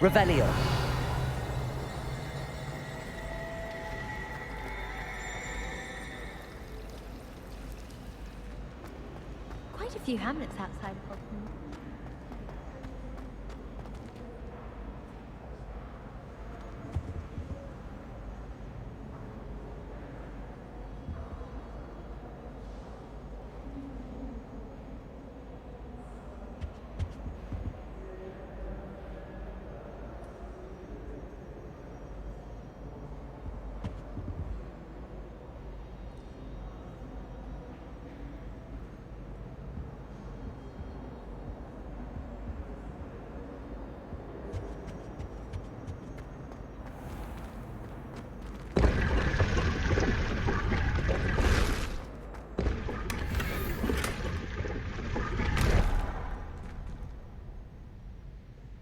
Revelio. Quite a few hamlets outside of Hogwarts.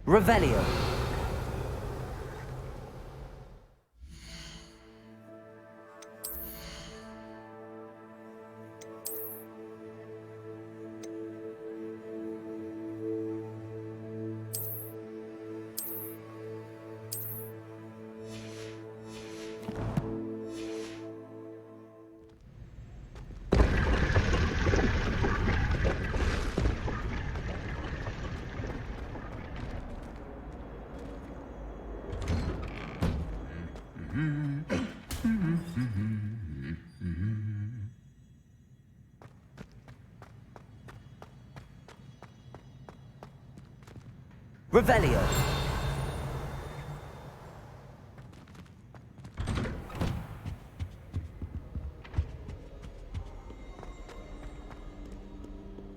Revelio. Revelio.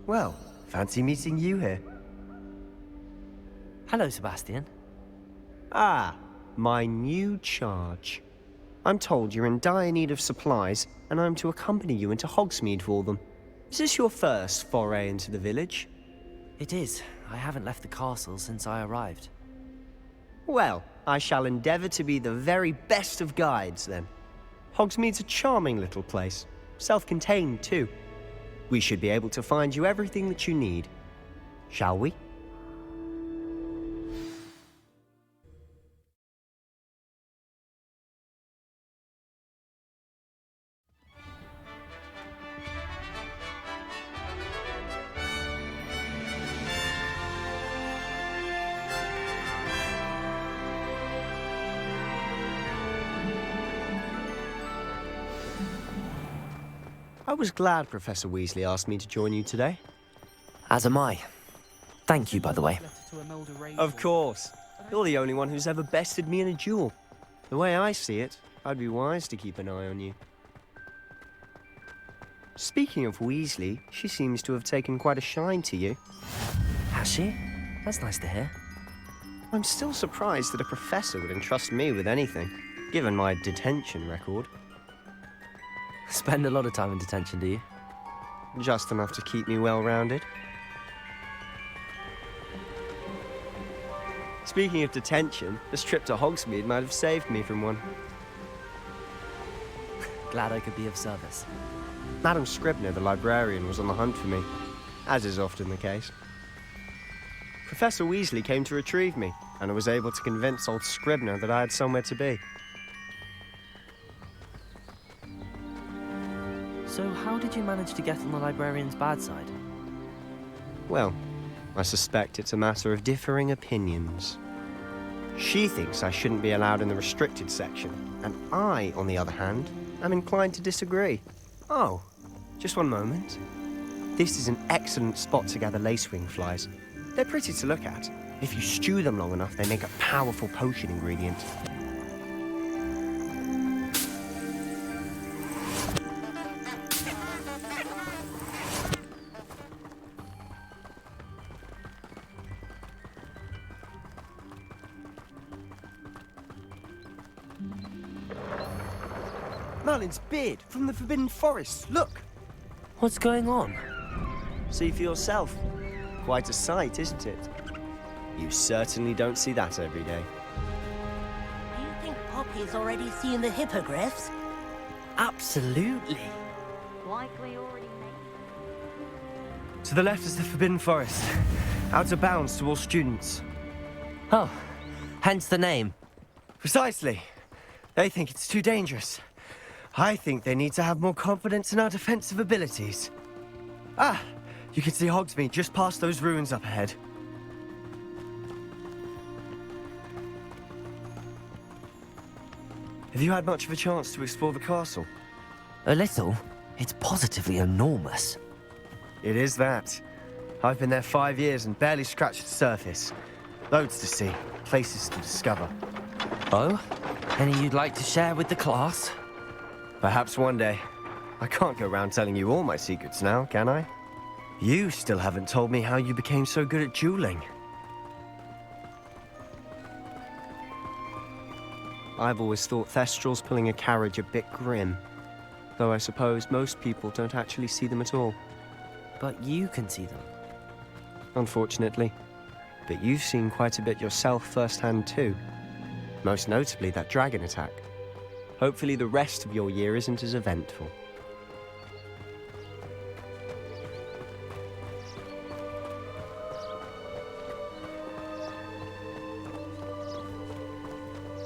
Well, fancy meeting you here. Hello, Sebastian. Ah, my new charge. I'm told you're in dire need of supplies, and I'm to accompany you into Hogsmeade for them. Is this your first foray into the village? It is. I haven't left the castle since I arrived. Well, I shall endeavour to be the very best of guides, then. Hogsmeade's a charming little place, self-contained too. We should be able to find you everything that you need. Shall we? I was glad Professor Weasley asked me to join you today. As am I. Thank you, by the way. Of course. You're the only one who's ever bested me in a duel. The way I see it, I'd be wise to keep an eye on you. Speaking of Weasley, she seems to have taken quite a shine to you. Has she? That's nice to hear. I'm still surprised that a professor would entrust me with anything, given my detention record. Spend a lot of time in detention, do you? Just enough to keep me well-rounded. Speaking of detention, this trip to Hogsmeade might have saved me from one. Glad I could be of service. Madam Scribner, the librarian, was on the hunt for me, as is often the case. Professor Weasley came to retrieve me, and I was able to convince old Scribner that I had somewhere to be. So how did you manage to get on the librarian's bad side? Well, I suspect it's a matter of differing opinions. She thinks I shouldn't be allowed in the restricted section, and I, on the other hand, am inclined to disagree. Oh, just one moment. This is an excellent spot to gather lacewing flies. They're pretty to look at. If you stew them long enough, they make a powerful potion ingredient. Merlin's beard from the Forbidden Forest. Look! What's going on? See for yourself. Quite a sight, isn't it? You certainly don't see that every day. Do you think Poppy's already seen the hippogriffs? Absolutely. Likely already made. To the left is the Forbidden Forest. Out of bounds to all students. Oh, Hence the name. Precisely. They think it's too dangerous. I think they need to have more confidence in our defensive abilities. Ah, you can see Hogsmeade just past those ruins up ahead. Have you had much of a chance to explore the castle? A little. It's positively enormous. It is that. I've been there 5 years and barely scratched the surface. Loads to see, places to discover. Oh? Any you'd like to share with the class? Perhaps one day. I can't go around telling you all my secrets now, can I? You still haven't told me how you became so good at dueling. I've always thought Thestrals pulling a carriage a bit grim. Though I suppose most people don't actually see them at all. But you can see them. Unfortunately. But you've seen quite a bit yourself firsthand too. Most notably that dragon attack. Hopefully the rest of your year isn't as eventful.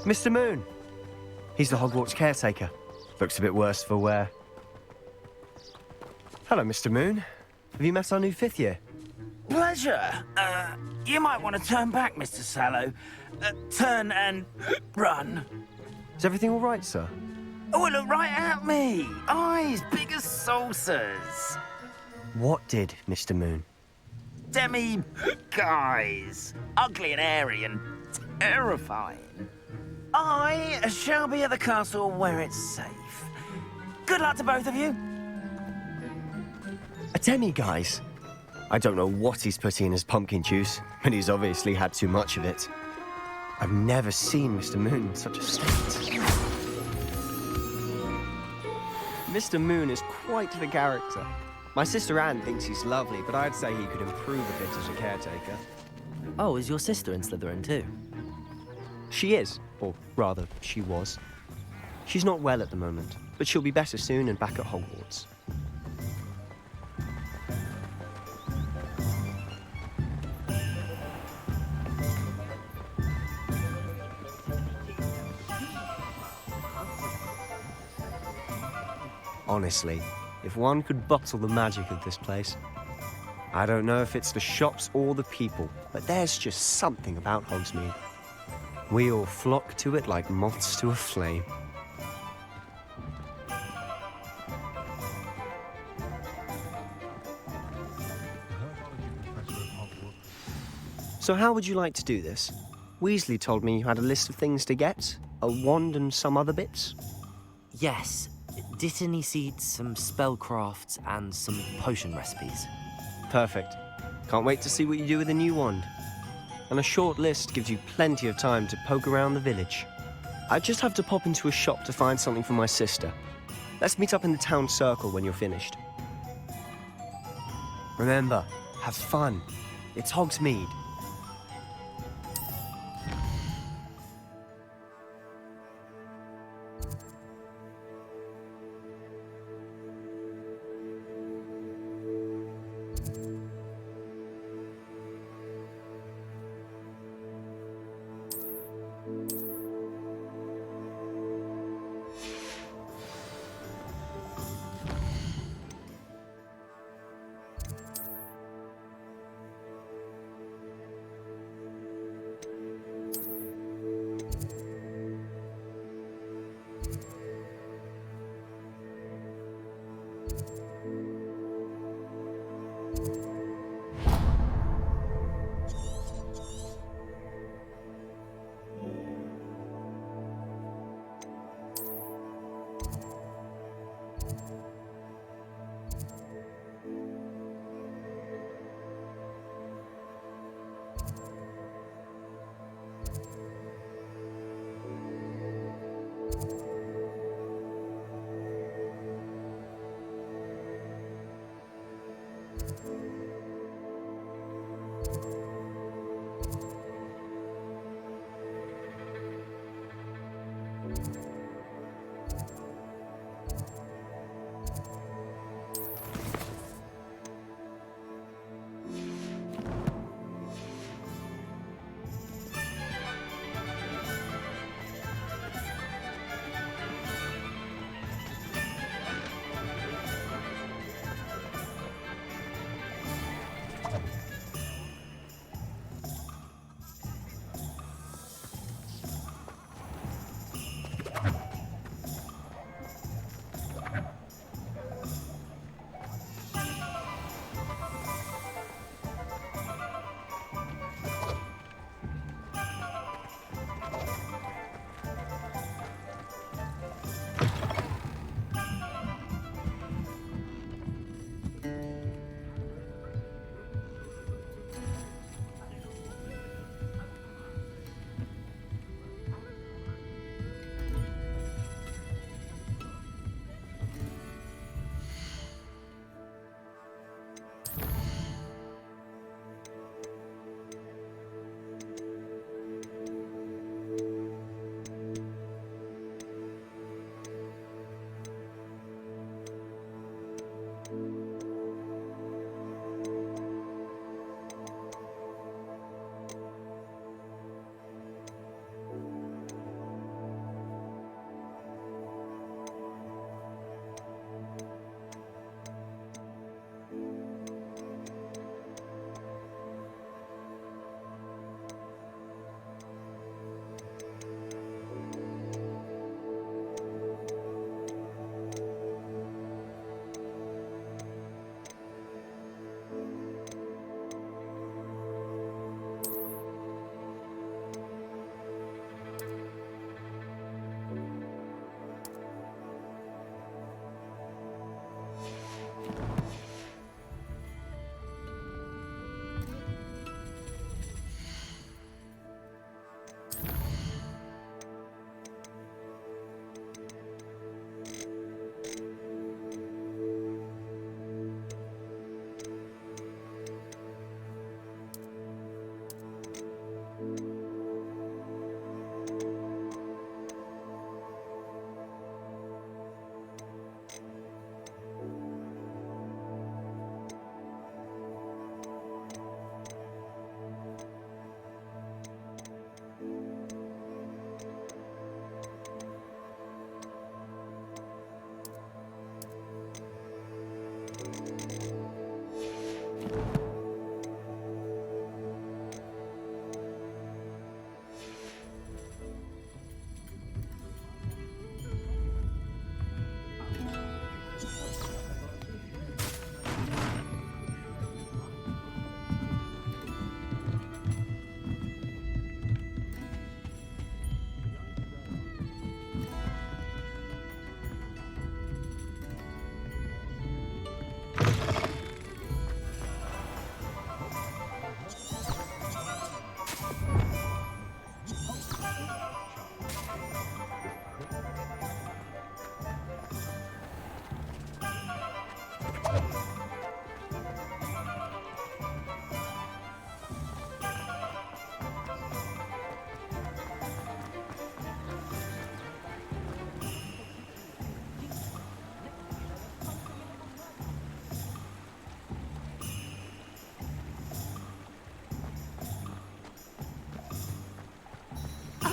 Mr. Moon. He's the Hogwarts caretaker. Looks a bit worse for wear. Hello, Mr. Moon. Have you met our new 5th year? Pleasure. You might want to turn back, Mr. Sallow. Turn and run. Is everything all right, sir? Oh, look right at me. Eyes big as saucers. What did, Mr. Moon? Guys. Ugly and airy and terrifying. I shall be at the castle where it's safe. Good luck to both of you. A demi-guise? I don't know what he's putting in his pumpkin juice, but he's obviously had too much of it. I've never seen Mr. Moon in such a state. Mr. Moon is quite the character. My sister Anne thinks he's lovely, but I'd say he could improve a bit as a caretaker. Oh, is your sister in Slytherin too? She is, or rather, she was. She's not well at the moment, but she'll be better soon and back at Hogwarts. Honestly, if one could bottle the magic of this place. I don't know if it's the shops or the people, but there's just something about Hogsmeade. We all flock to it like moths to a flame. So how would you like to do this? Weasley told me you had a list of things to get, a wand and some other bits. Yes. Dittany seeds, some spellcrafts, and some potion recipes. Perfect. Can't wait to see what you do with the new wand. And a short list gives you plenty of time to poke around the village. I just have to pop into a shop to find something for my sister. Let's meet up in the town circle when you're finished. Remember, have fun. It's Hogsmeade.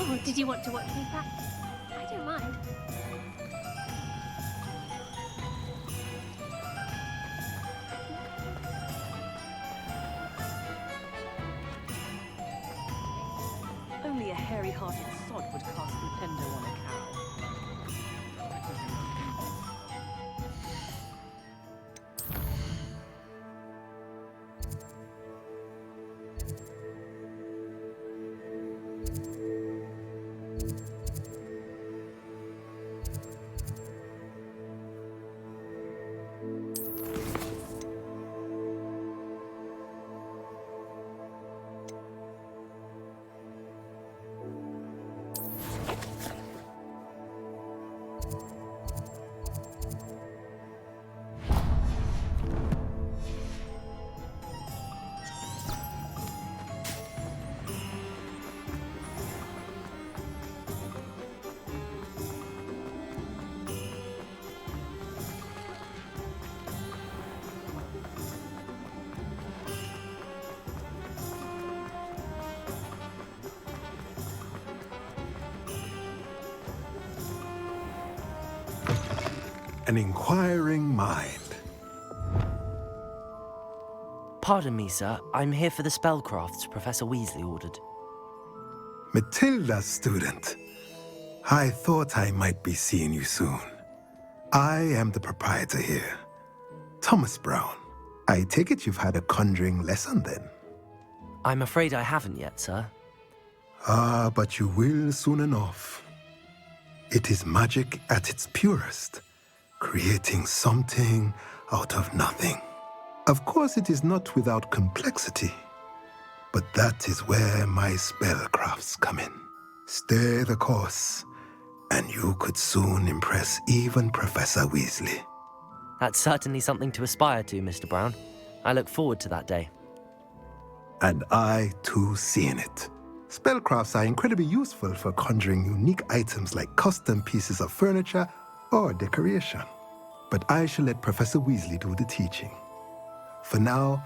Oh, did you want to watch me practice? I don't mind. Only a hairy-hearted sod would cast Flipendo on a cow. An inquiring mind. Pardon me, sir. I'm here for the spellcrafts Professor Weasley ordered. Matilda, student. I thought I might be seeing you soon. I am the proprietor here, Thomas Brown. I take it you've had a conjuring lesson then? I'm afraid I haven't yet, sir. Ah, but you will soon enough. It is magic at its purest, creating something out of nothing. Of course, it is not without complexity, but that is where my spellcrafts come in. Stay the course, and you could soon impress even Professor Weasley. That's certainly something to aspire to, Mr. Brown. I look forward to that day. And I, too, see in it. Spellcrafts are incredibly useful for conjuring unique items like custom pieces of furniture or decoration. But I shall let Professor Weasley do the teaching. For now,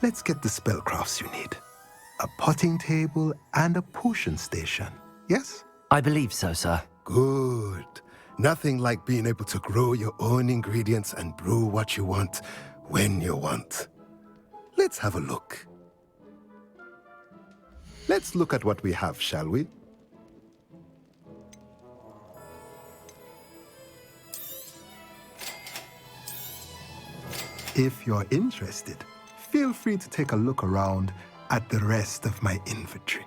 let's get the spellcrafts you need. A potting table and a potion station, yes? I believe so, sir. Good. Nothing like being able to grow your own ingredients and brew what you want when you want. Let's have a look. Let's look at what we have, shall we? If you're interested, feel free to take a look around at the rest of my inventory.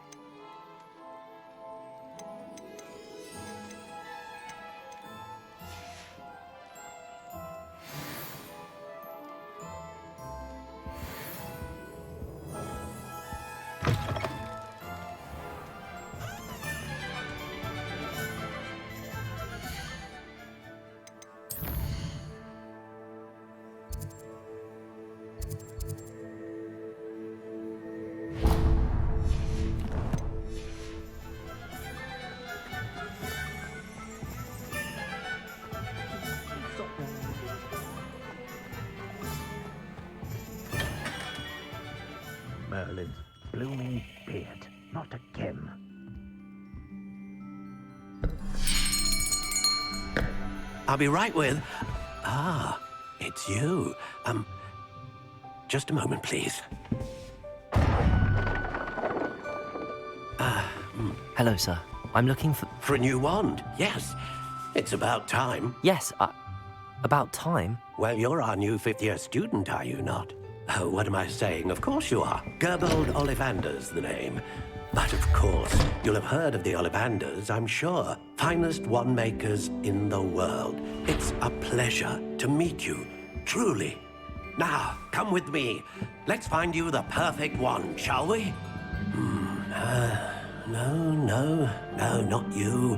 Merlin's blooming beard. Not again. I'll be right with... Ah, it's you. Just a moment, please. Hello, sir. I'm looking for... For a new wand, yes. It's about time. Yes, about time. Well, you're our new fifth-year student, are you not? Oh, what am I saying? Of course you are. Gerbold Ollivander's the name. But of course, you'll have heard of the Ollivanders, I'm sure. Finest wand makers in the world. It's a pleasure to meet you, truly. Now, come with me. Let's find you the perfect wand, shall we? No, not you.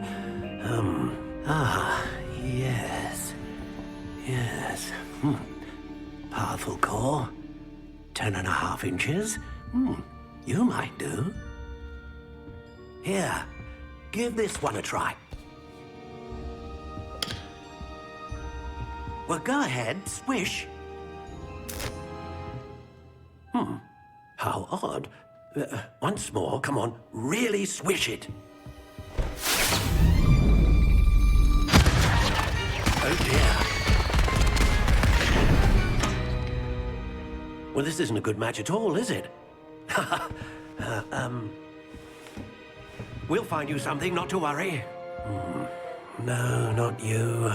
Yes. Powerful core. 10.5 inches. You might do. Here, give this one a try. Well, go ahead, swish. How odd. Once more, come on, really swish it. Oh dear. Well, this isn't a good match at all, is it? We'll find you something, not to worry. No, not you.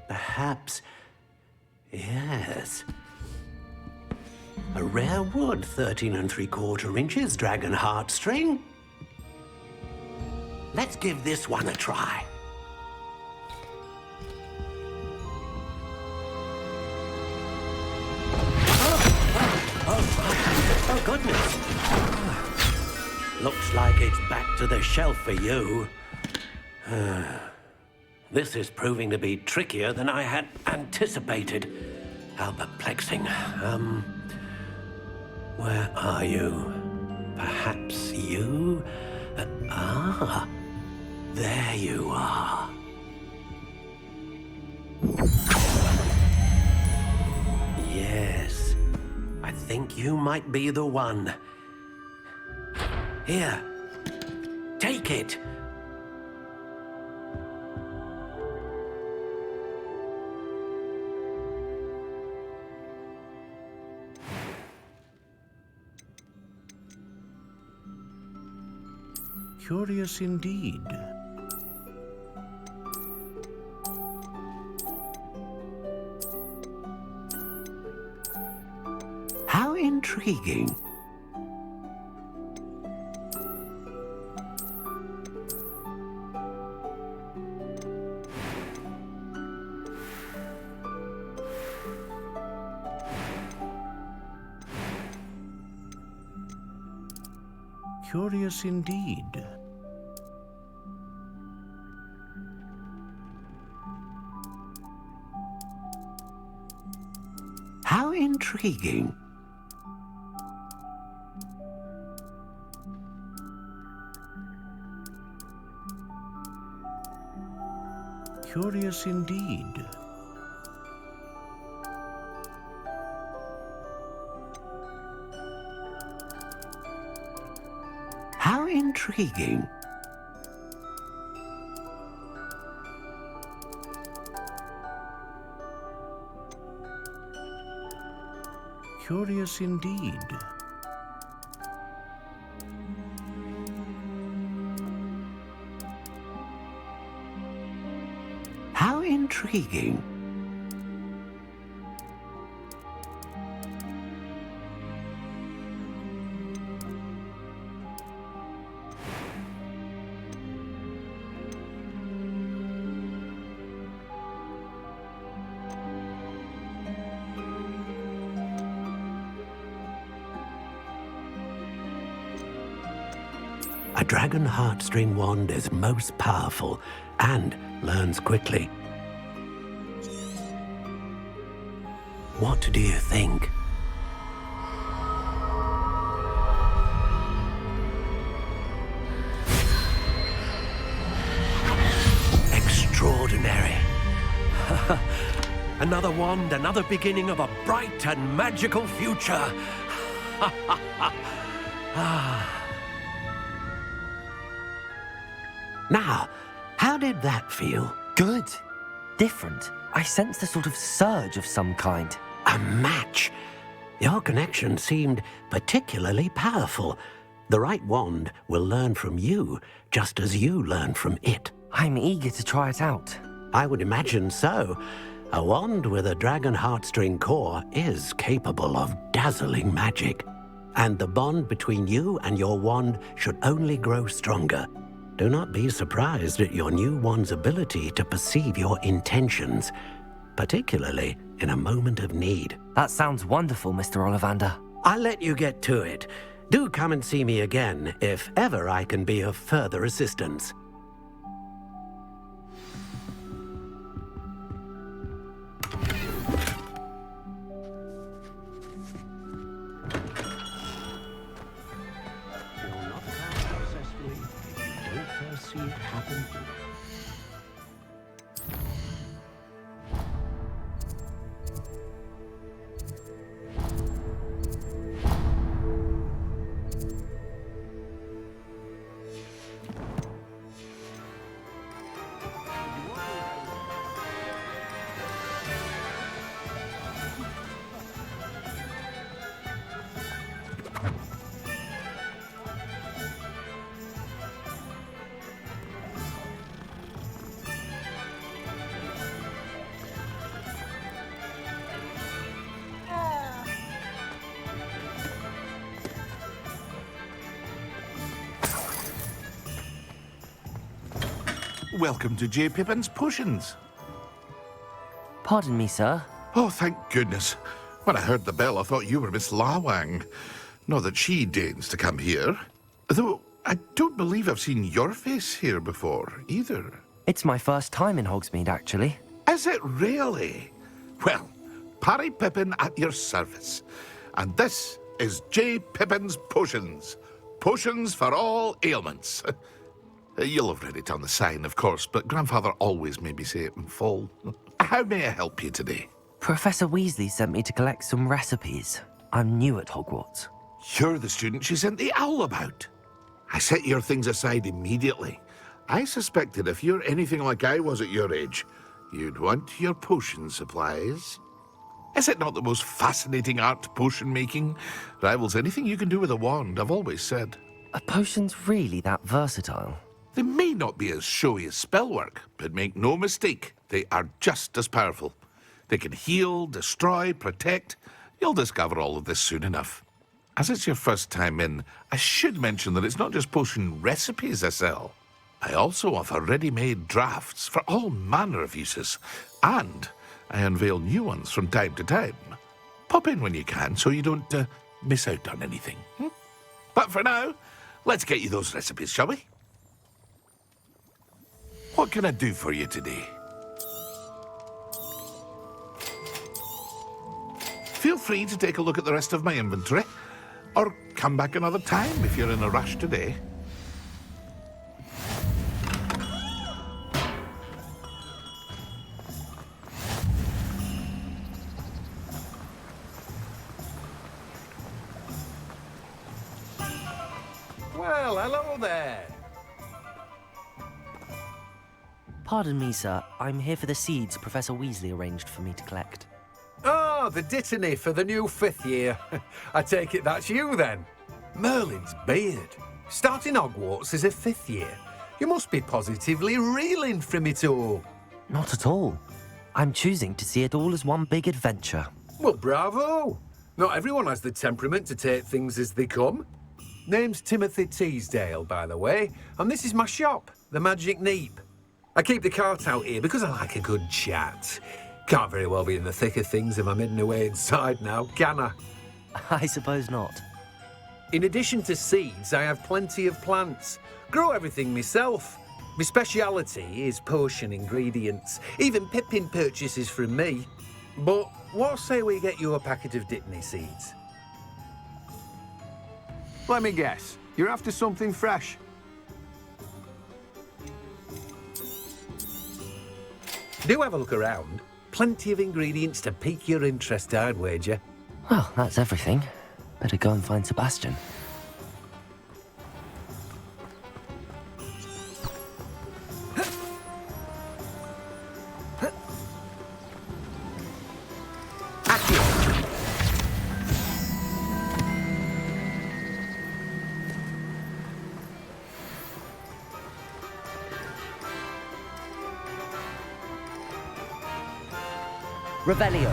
Perhaps. Yes. A rare wood, 13 3/4 inches, dragon heartstring. Let's give this one a try. Oh, goodness. Looks like it's back to the shelf for you. This is proving to be trickier than I had anticipated. How perplexing. Where are you? Perhaps you? There you are. Yes, I think you might be the one. Here, take it. Curious indeed. How intriguing. Curious indeed. How intriguing. Curious indeed. How intriguing. Curious indeed. How intriguing. A dragon heartstring wand is most powerful and learns quickly. What do you think? Extraordinary. Another wand, another beginning of a bright and magical future. Now, how did that feel? Good. Different. I sensed a sort of surge of some kind. A match. Your connection seemed particularly powerful. The right wand will learn from you, just as you learn from it. I'm eager to try it out. I would imagine so. A wand with a dragon heartstring core is capable of dazzling magic. And the bond between you and your wand should only grow stronger. Do not be surprised at your new wand's ability to perceive your intentions, particularly in a moment of need. That sounds wonderful, Mr. Ollivander. I'll let you get to it. Do come and see me again if ever I can be of further assistance. See it happen. welcome to J. Pippin's Potions. Pardon me, sir. Oh, thank goodness. When I heard the bell, I thought you were Miss Lawang. Not that she deigns to come here. Though, I don't believe I've seen your face here before, either. It's my first time in Hogsmeade, actually. Is it really? Well, Parry Pippin at your service. And this is J. Pippin's Potions. Potions for all ailments. You'll have read it on the sign, of course, but Grandfather always made me say it in full. How may I help you today? Professor Weasley sent me to collect some recipes. I'm new at Hogwarts. You're the student she sent the owl about. I set your things aside immediately. I suspected if you're anything like I was at your age, you'd want your potion supplies. Is it not the most fascinating art, potion making? Rivals anything you can do with a wand, I've always said. Are potions really that versatile? They may not be as showy as spellwork, but make no mistake, they are just as powerful. They can heal, destroy, protect. You'll discover all of this soon enough. As it's your first time in, I should mention that it's not just potion recipes I sell. I also offer ready-made drafts for all manner of uses, and I unveil new ones from time to time. Pop in when you can so you don't miss out on anything. But for now, let's get you those recipes, shall we? What can I do for you today? Feel free to take a look at the rest of my inventory, or come back another time if you're in a rush today. Well, hello there. Pardon me, sir. I'm here for the seeds Professor Weasley arranged for me to collect. Oh, the dittany for the new 5th year. I take it that's you, then. Merlin's beard. Starting Hogwarts as a 5th year. You must be positively reeling from it all. Not at all. I'm choosing to see it all as one big adventure. Well, bravo. Not everyone has the temperament to take things as they come. Name's Timothy Teasdale, by the way, and this is my shop, the Magic Neep. I keep the cart out here because I like a good chat. Can't very well be in the thick of things if I'm hidden away inside now, can I? I suppose not. In addition to seeds, I have plenty of plants. Grow everything myself. My speciality is potion ingredients. Even Pippin purchases from me. But what say we get you a packet of Dittany seeds? Let me guess. You're after something fresh. Do have a look around. Plenty of ingredients to pique your interest, I'd wager. Well, that's everything. Better go and find Sebastian. Rebellion.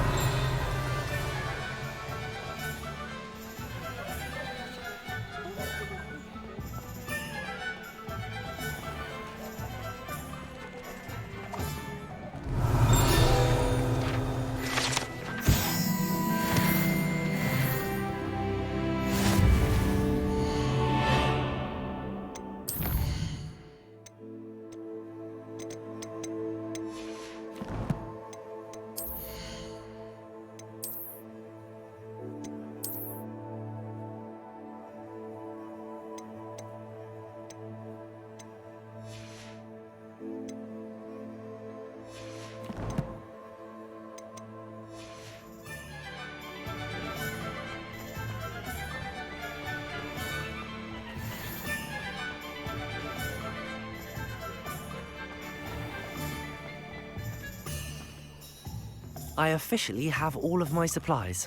I officially have all of my supplies.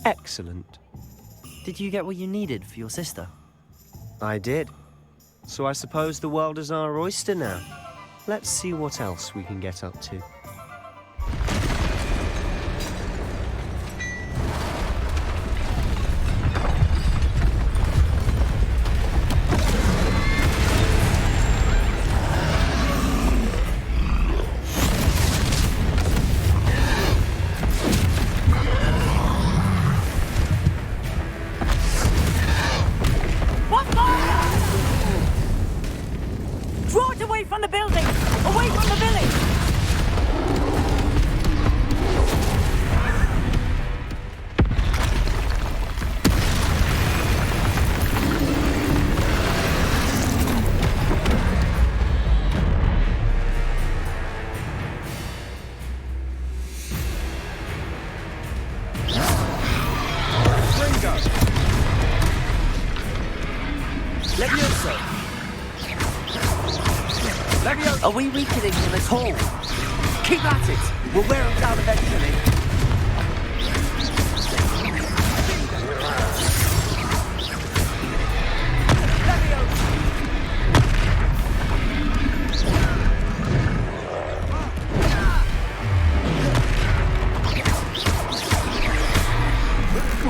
Excellent. Did you get what you needed for your sister? I did. So I suppose the world is our oyster now. Let's see what else we can get up to. Are we weakening him at all? Keep at it. We'll wear him down eventually.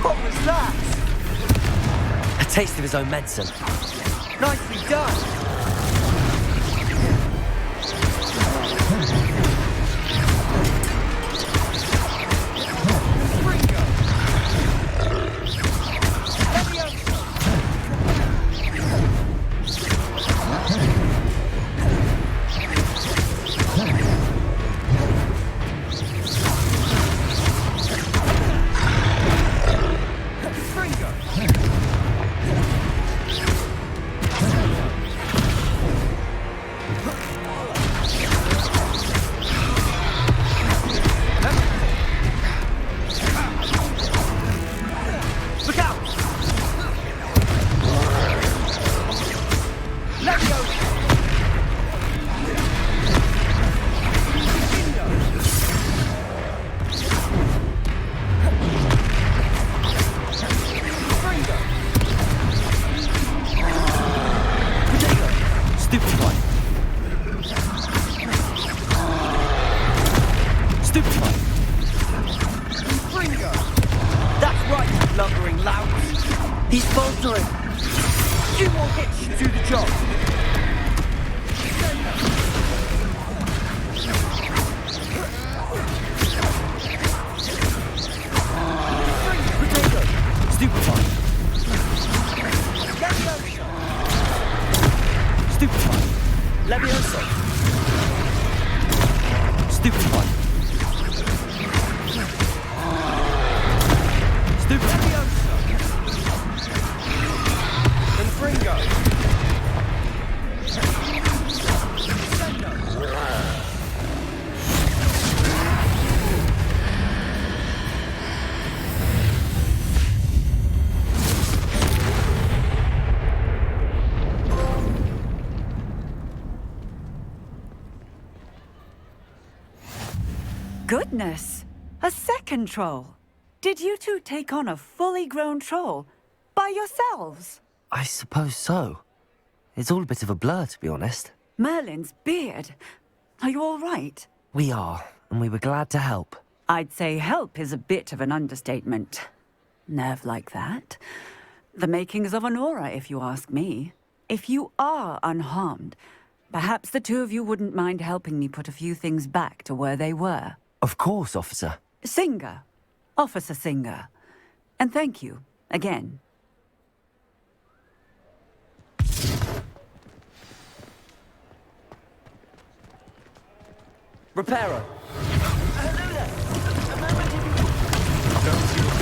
What was that? A taste of his own medicine. Nicely done. Goodness! A second troll! Did you two take on a fully grown troll? By yourselves? I suppose so. It's all a bit of a blur, to be honest. Merlin's beard. Are you all right? We are, and we were glad to help. I'd say help is a bit of an understatement. Nerve like that. The makings of an aura, if you ask me. If you are unharmed, perhaps the two of you wouldn't mind helping me put a few things back to where they were. Of course, officer. Singer. Officer Singer. And thank you, again. Reparo. Hello there. A moment if you... Don't see the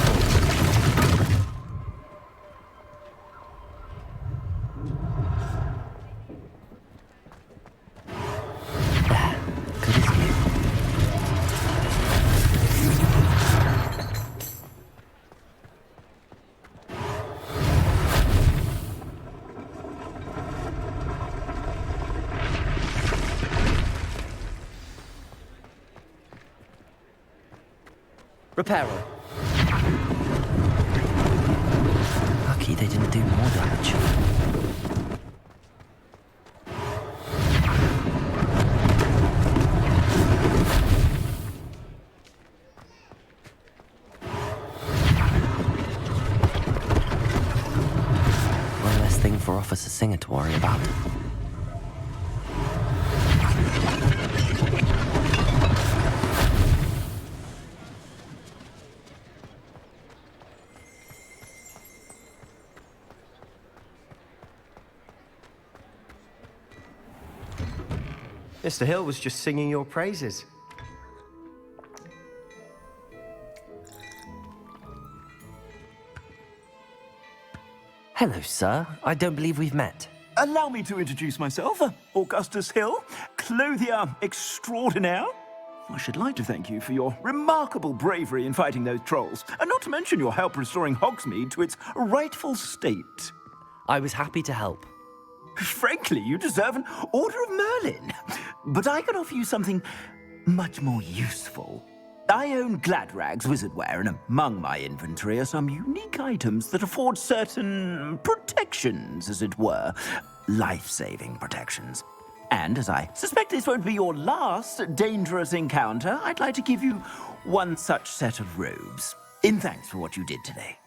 Reparo. Lucky they didn't do more damage. One less thing for Officer Singer to worry about. Mr. Hill was just singing your praises. Hello, sir. I don't believe we've met. Allow me to introduce myself, Augustus Hill, clothier extraordinaire. I should like to thank you for your remarkable bravery in fighting those trolls, and not to mention your help restoring Hogsmeade to its rightful state. I was happy to help. Frankly, you deserve an Order of Merlin. But I can offer you something much more useful. I own Gladrag's wizardware, and among my inventory are some unique items that afford certain protections, as it were. Life-saving protections. And as I suspect this won't be your last dangerous encounter, I'd like to give you one such set of robes, in thanks for what you did today.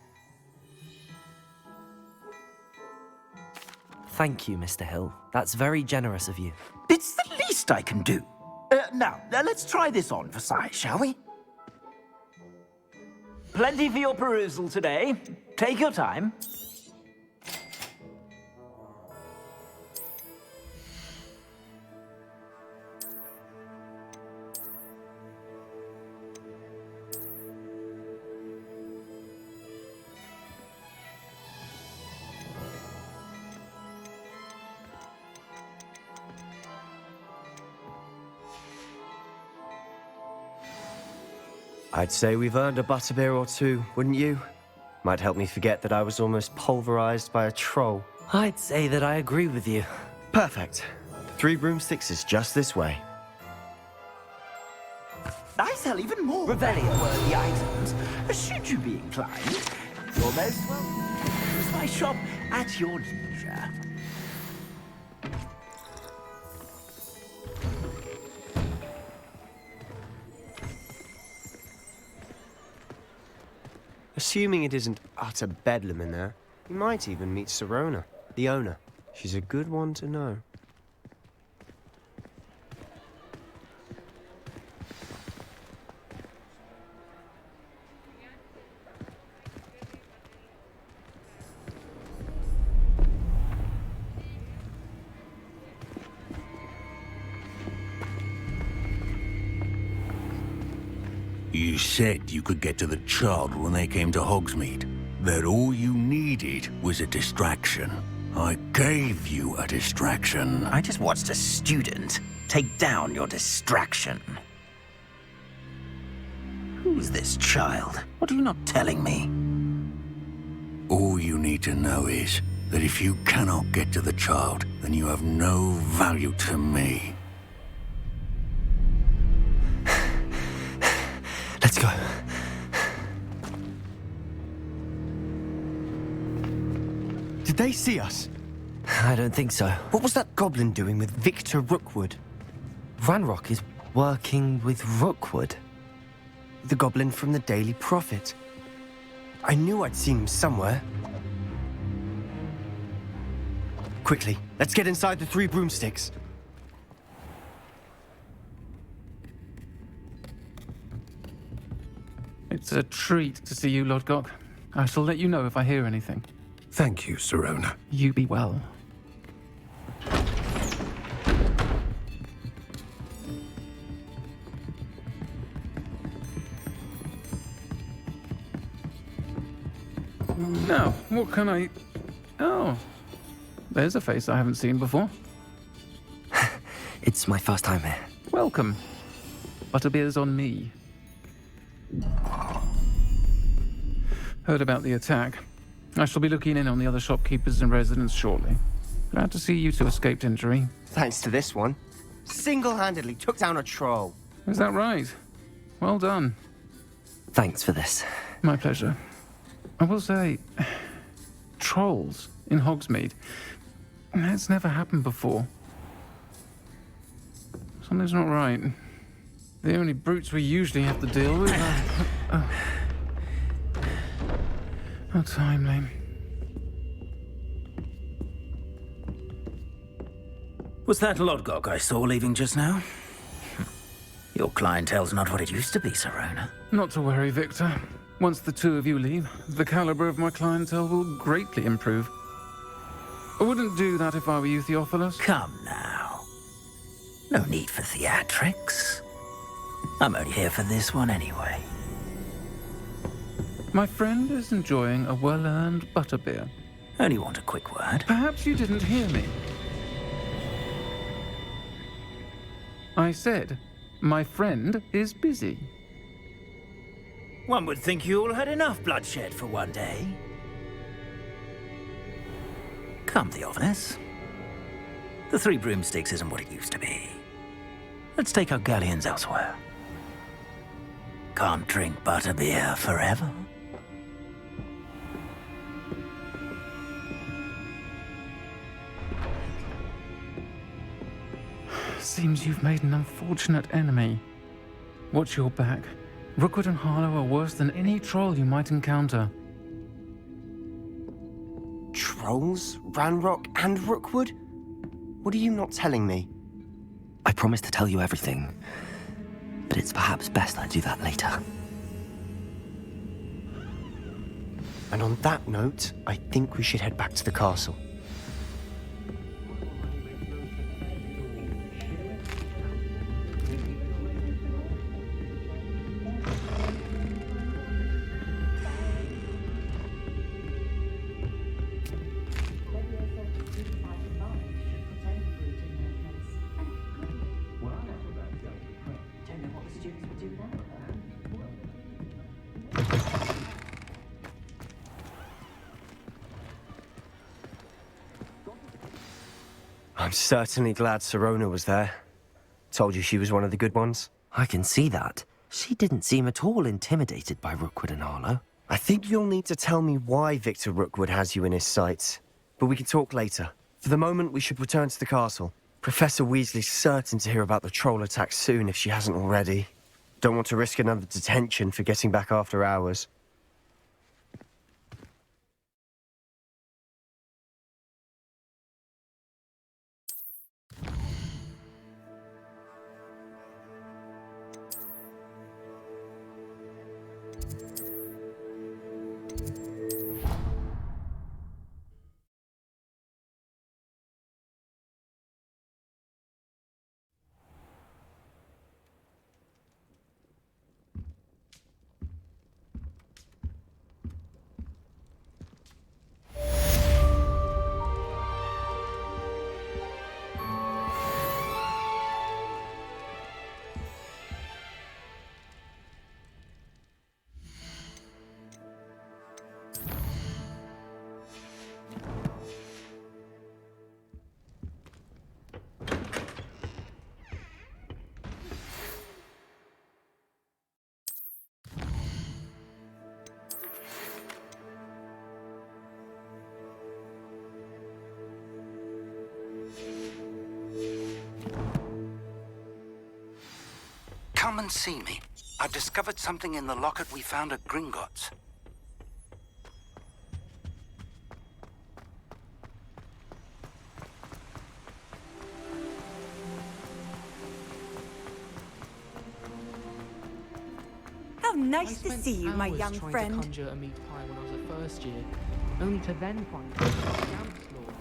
Thank you, Mr. Hill. That's very generous of you. It's the least I can do. Now, let's try this on for size, shall we? Plenty for your perusal today. Take your time. I'd say we've earned a butterbeer or two, wouldn't you? Might help me forget that I was almost pulverized by a troll. I'd say that I agree with you. Perfect. 3 broomsticks is just this way. I sell even more Revelio-worthy items, should you be inclined. You're most welcome to use my shop at your leisure. Assuming it isn't utter bedlam in there, you might even meet Sirona, the owner. She's a good one to know. You said you could get to the child when they came to Hogsmeade. That all you needed was a distraction. I gave you a distraction. I just watched a student take down your distraction. Who's this child? What are you not telling me? All you need to know is that if you cannot get to the child, then you have no value to me. Let's go. Did they see us? I don't think so. What was that goblin doing with Victor Rookwood? Ranrock is working with Rookwood. The goblin from the Daily Prophet. I knew I'd seen him somewhere. Quickly, let's get inside the 3 broomsticks. It's a treat to see you, Lodgok. I shall let you know if I hear anything. Thank you, Sirona. You be well. Now, what can I... Oh, there's a face I haven't seen before. It's my first time here. Welcome. Butterbeer's on me. Heard about the attack. I shall be looking in on the other shopkeepers and residents shortly. Glad to see you two escaped injury. Thanks to this one. Single-handedly took down a troll. Is that right? Well done. Thanks for this. My pleasure. I will say, trolls in Hogsmeade. That's never happened before. Something's not right. The only brutes we usually have to deal with are... How timely. Was that Lodgok I saw leaving just now? Your clientele's not what it used to be, Sirona. Not to worry, Victor. Once the 2 of you leave, the caliber of my clientele will greatly improve. I wouldn't do that if I were you, Theophilus. Come now. No need for theatrics. I'm only here for this one anyway. My friend is enjoying a well-earned butterbeer. Only want a quick word. Perhaps you didn't hear me. I said, my friend is busy. One would think you all had enough bloodshed for one day. Come, Theophilus. The Three Broomsticks isn't what it used to be. Let's take our galleons elsewhere. Can't drink butterbeer forever. Seems you've made an unfortunate enemy. Watch your back. Rookwood and Harlow are worse than any troll you might encounter. Trolls? Ranrock and Rookwood? What are you not telling me? I promised to tell you everything, but it's perhaps best I do that later. And on that note, I think we should head back to the castle. I'm certainly glad Sirona was there. Told you she was one of the good ones. I can see that. She didn't seem at all intimidated by Rookwood and Harlow. I think you'll need to tell me why Victor Rookwood has you in his sights. But we can talk later. For the moment, we should return to the castle. Professor Weasley's certain to hear about the troll attack soon if she hasn't already. Don't want to risk another detention for getting back after hours. Come and see me. I've discovered something in the locket we found at Gringotts. How nice to see you, my young trying friend. to conjure a meat pie when I was a first year, only to then find out it was Gamp's law.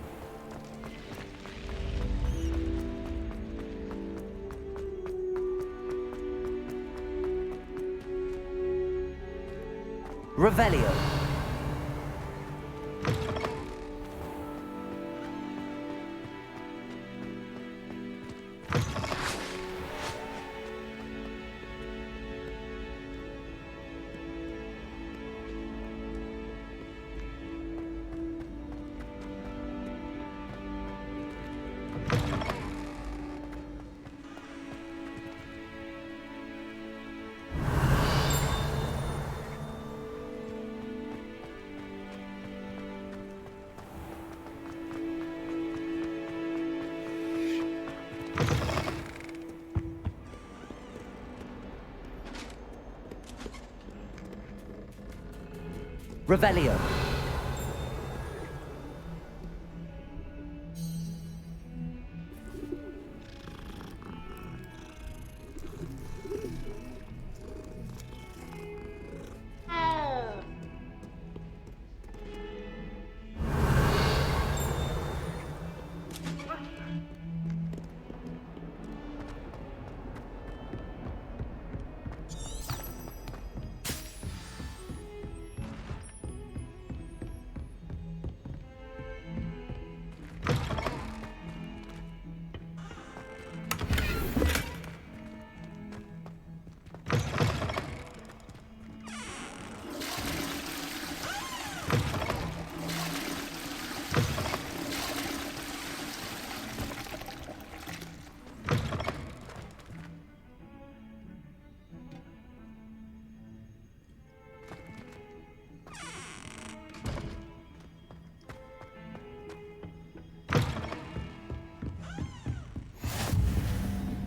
Revelio. Revelio.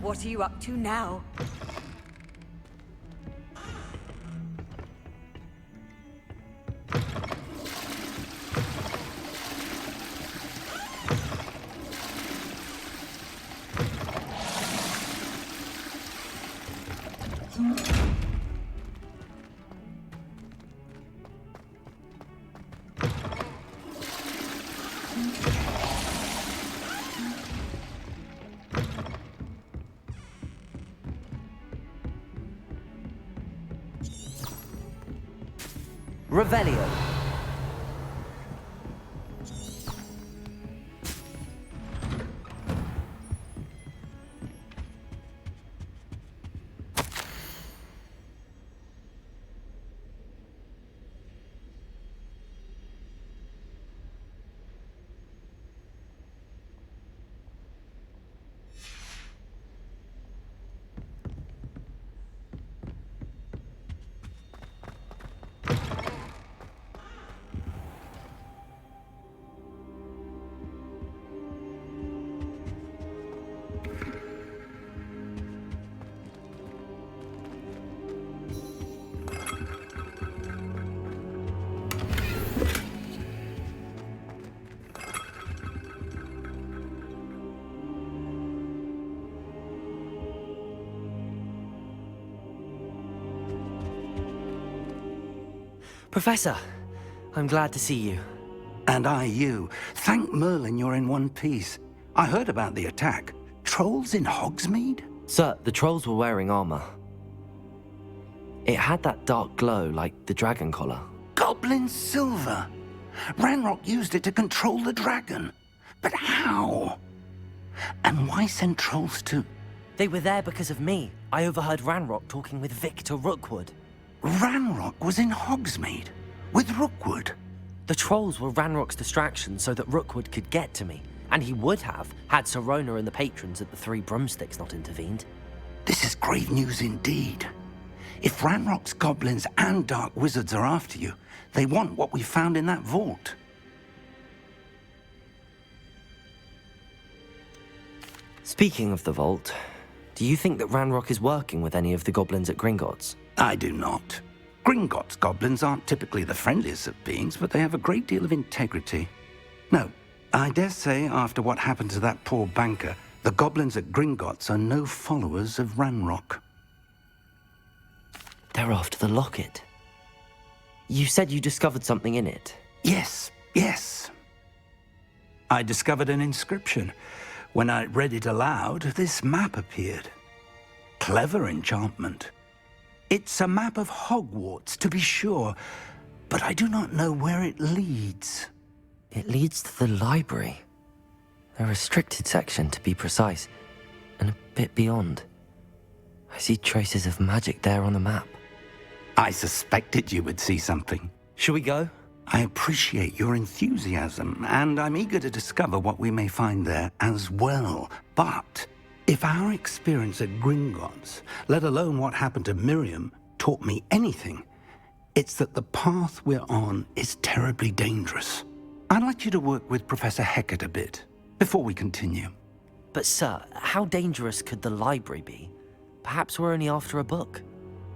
What are you up to now? Revelio. Professor, I'm glad to see you. And I you. Thank Merlin you're in one piece. I heard about the attack. Trolls in Hogsmeade? Sir, the trolls were wearing armor. It had that dark glow like the dragon collar. Goblin silver. Ranrock used it to control the dragon. But how? And why send trolls to... They were there because of me. I overheard Ranrock talking with Victor Rookwood. Ranrock was in Hogsmeade? With Rookwood? The trolls were Ranrock's distraction so that Rookwood could get to me. And he would have, had Sirona and the patrons at the Three Broomsticks not intervened. This is grave news indeed. If Ranrock's goblins and dark wizards are after you, they want what we found in that vault. Speaking of the vault, do you think that Ranrock is working with any of the goblins at Gringotts? I do not. Gringotts goblins aren't typically the friendliest of beings, but they have a great deal of integrity. No, I dare say after what happened to that poor banker, the goblins at Gringotts are no followers of Ranrock. They're after the locket. You said you discovered something in it. Yes. I discovered an inscription. When I read it aloud, this map appeared. Clever enchantment. It's a map of Hogwarts, to be sure, but I do not know where it leads. It leads to the library. A restricted section, to be precise, and a bit beyond. I see traces of magic there on the map. I suspected you would see something. Shall we go? I appreciate your enthusiasm, and I'm eager to discover what we may find there as well. But if our experience at Gringotts, let alone what happened to Miriam, taught me anything, it's that the path we're on is terribly dangerous. I'd like you to work with Professor Hecat a bit before we continue. But sir, how dangerous could the library be? Perhaps we're only after a book.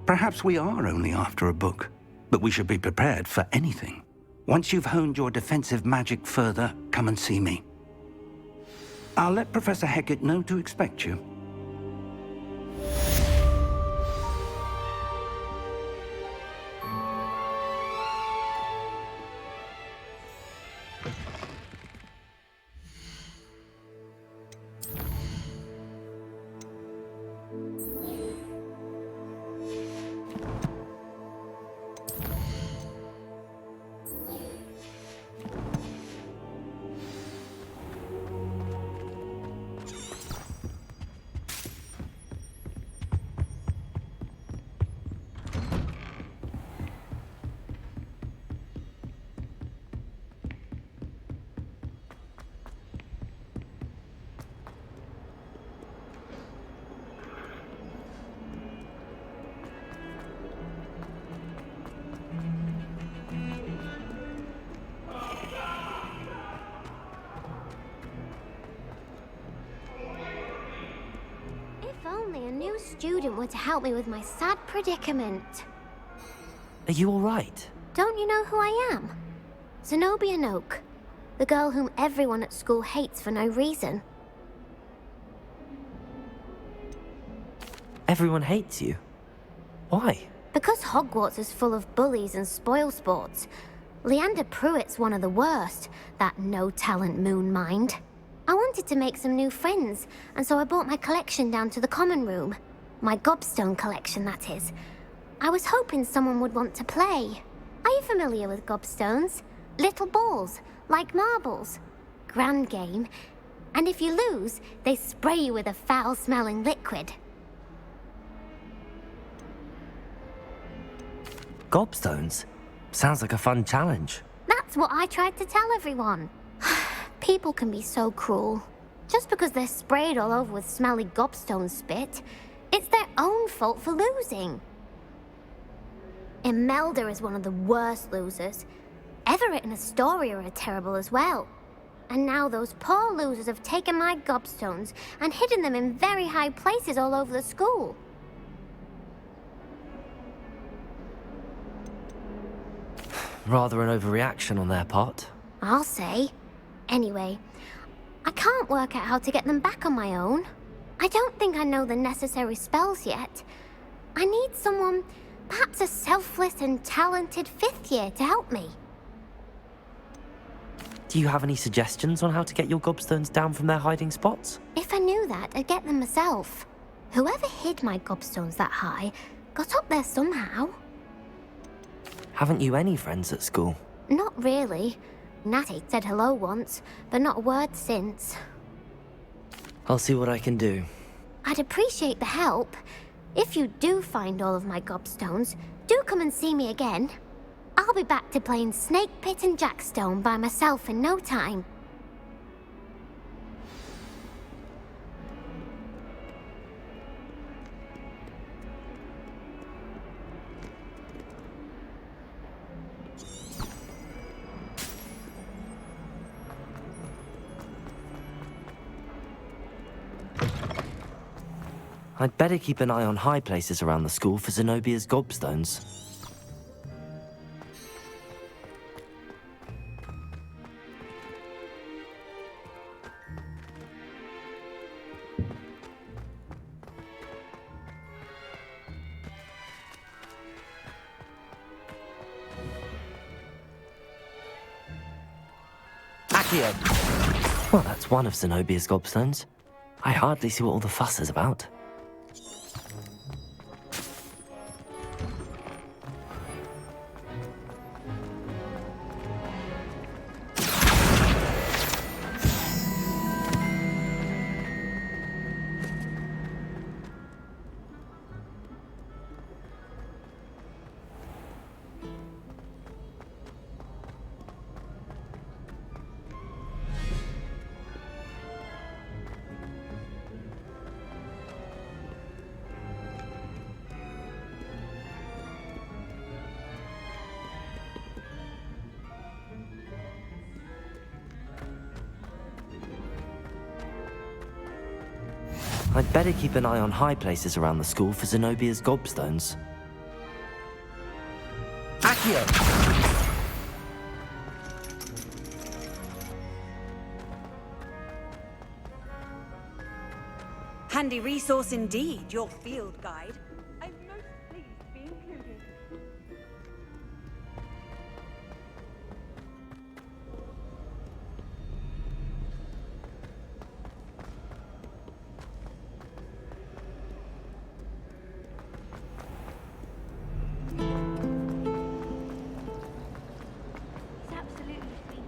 Perhaps we are only after a book, but we should be prepared for anything. Once you've honed your defensive magic further, come and see me. I'll let Professor Hecat know to expect you. student were to help me with my sad predicament. Are you all right? Don't you know who I am? Zenobia Noak, the girl whom everyone at school hates for no reason. Everyone hates you. Why? Because Hogwarts is full of bullies and spoilsports. Leander Pruitt's one of the worst, that no-talent moon mind. I wanted to make some new friends, and so I brought my collection down to the common room. My gobstone collection, that is. I was hoping someone would want to play. Are you familiar with gobstones? Little balls, like marbles. Grand game. And if you lose, they spray you with a foul-smelling liquid. Gobstones? Sounds like a fun challenge. That's what I tried to tell everyone. People can be so cruel. Just because they're sprayed all over with smelly gobstone spit, it's their own fault for losing. Imelda is one of the worst losers. Everett and Astoria are terrible as well. And now those poor losers have taken my gobstones and hidden them in very high places all over the school. Rather an overreaction on their part. I'll say. Anyway, I can't work out how to get them back on my own. I don't think I know the necessary spells yet. I need someone, perhaps a selfless and talented fifth year to help me. Do you have any suggestions on how to get your gobstones down from their hiding spots? If I knew that, I'd get them myself. Whoever hid my gobstones that high got up there somehow. Haven't you any friends at school? Not really. Natty said hello once, but not a word since. I'll see what I can do. I'd appreciate the help. If you do find all of my gobstones, do come and see me again. I'll be back to playing Snake Pit and Jackstone by myself in no time. I'd better keep an eye on high places around the school for Zenobia's gobstones. Accio! Well, that's one of Zenobia's gobstones. I hardly see what all the fuss is about. I'd better keep an eye on high places around the school for Zenobia's gobstones. Accio! Handy resource indeed, your field guide. I'm most pleased to be included. It's absolutely sweet.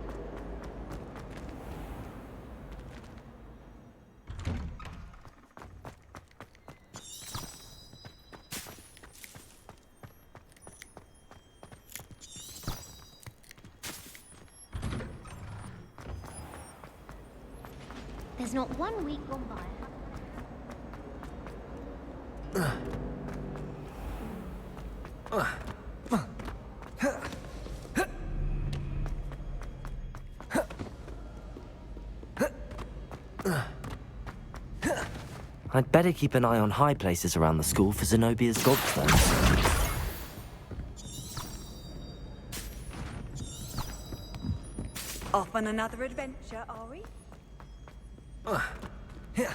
There's not one week gone by. I'd better keep an eye on high places around the school for Zenobia's gobstones. Off on another adventure, are we? Here.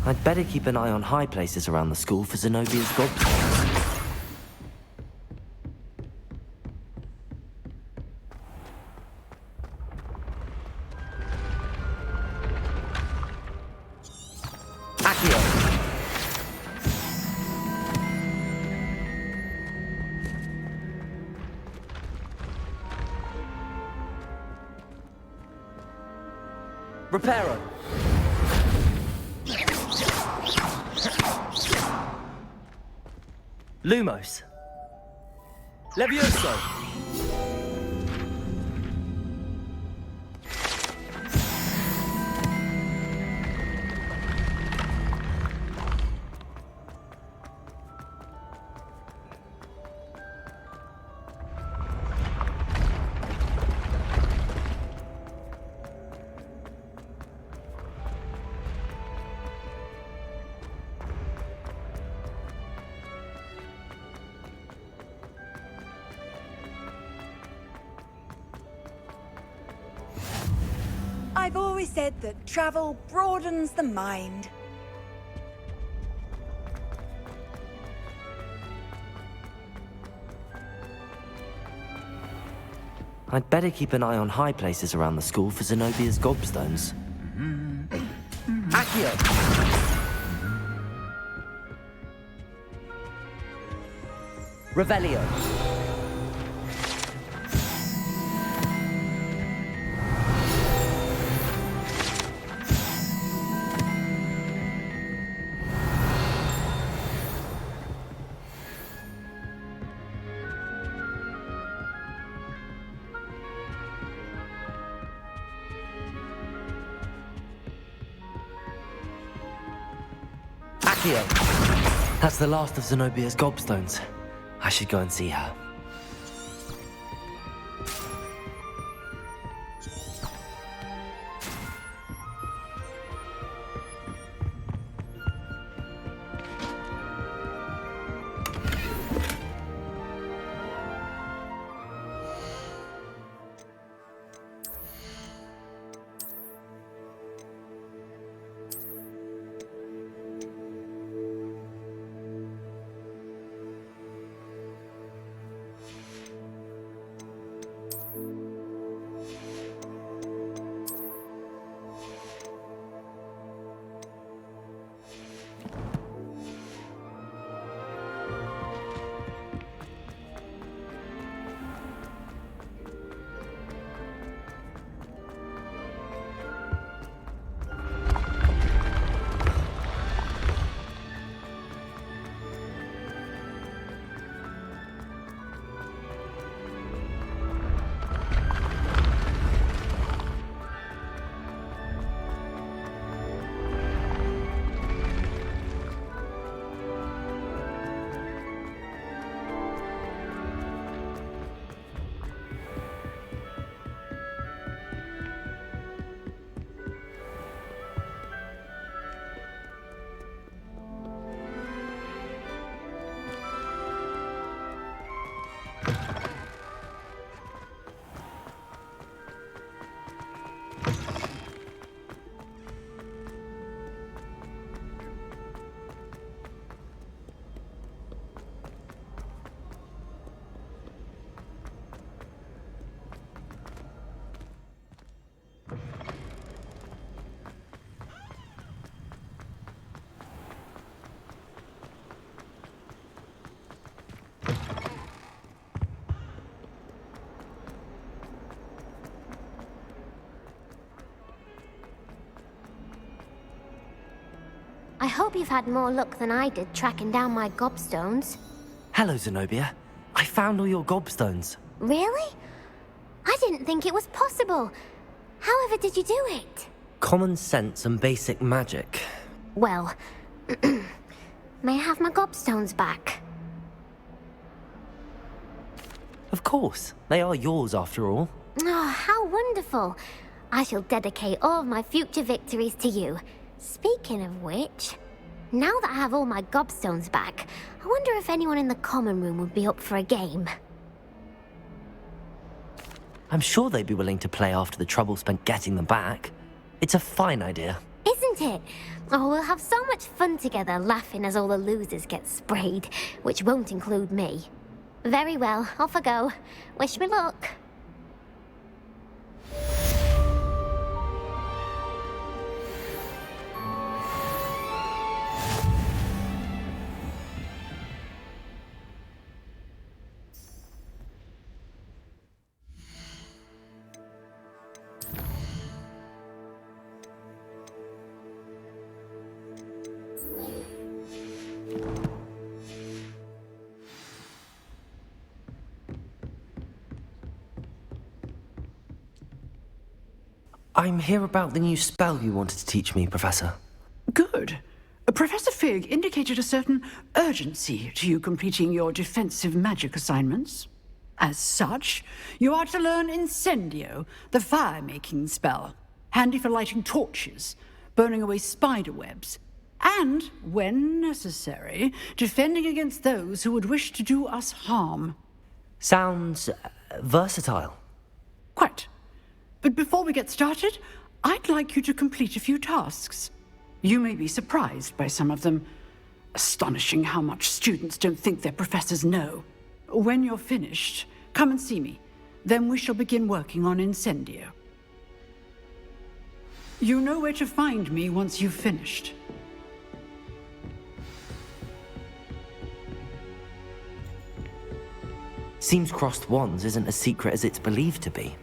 I'd better keep an eye on high places around the school for Zenobia's gobstones. Accio! Reparo! Lumos. Levioso. I've always said that travel broadens the mind. I'd better keep an eye on high places around the school for Zenobia's gobstones. Accio! Revelio. Accio. That's the last of Zenobia's gobstones. I should go and see her. I hope you've had more luck than I did tracking down my gobstones. Hello, Zenobia. I found all your gobstones. Really? I didn't think it was possible. However did you do it? Common sense and basic magic. Well, may I have my gobstones back? Of course. They are yours, after all. Oh, how wonderful. I shall dedicate all of my future victories to you. Speaking of which, now that I have all my gobstones back, I wonder if anyone in the common room would be up for a game. I'm sure they'd be willing to play after the trouble spent getting them back. It's a fine idea. Isn't it? Oh, we'll have so much fun together laughing as all the losers get sprayed, which won't include me. Very well, off I go. Wish me luck. I'm here about the new spell you wanted to teach me, Professor. Good. Professor Fig indicated a certain urgency to you completing your defensive magic assignments. As such, you are to learn Incendio, the fire-making spell, handy for lighting torches, burning away spider webs, and, when necessary, defending against those who would wish to do us harm. Sounds versatile. Quite. But before we get started, I'd like you to complete a few tasks. You may be surprised by some of them. Astonishing how much students don't think their professors know. When you're finished, come and see me. Then we shall begin working on Incendio. You know where to find me once you've finished. Seems crossed wands isn't as secret as it's believed to be.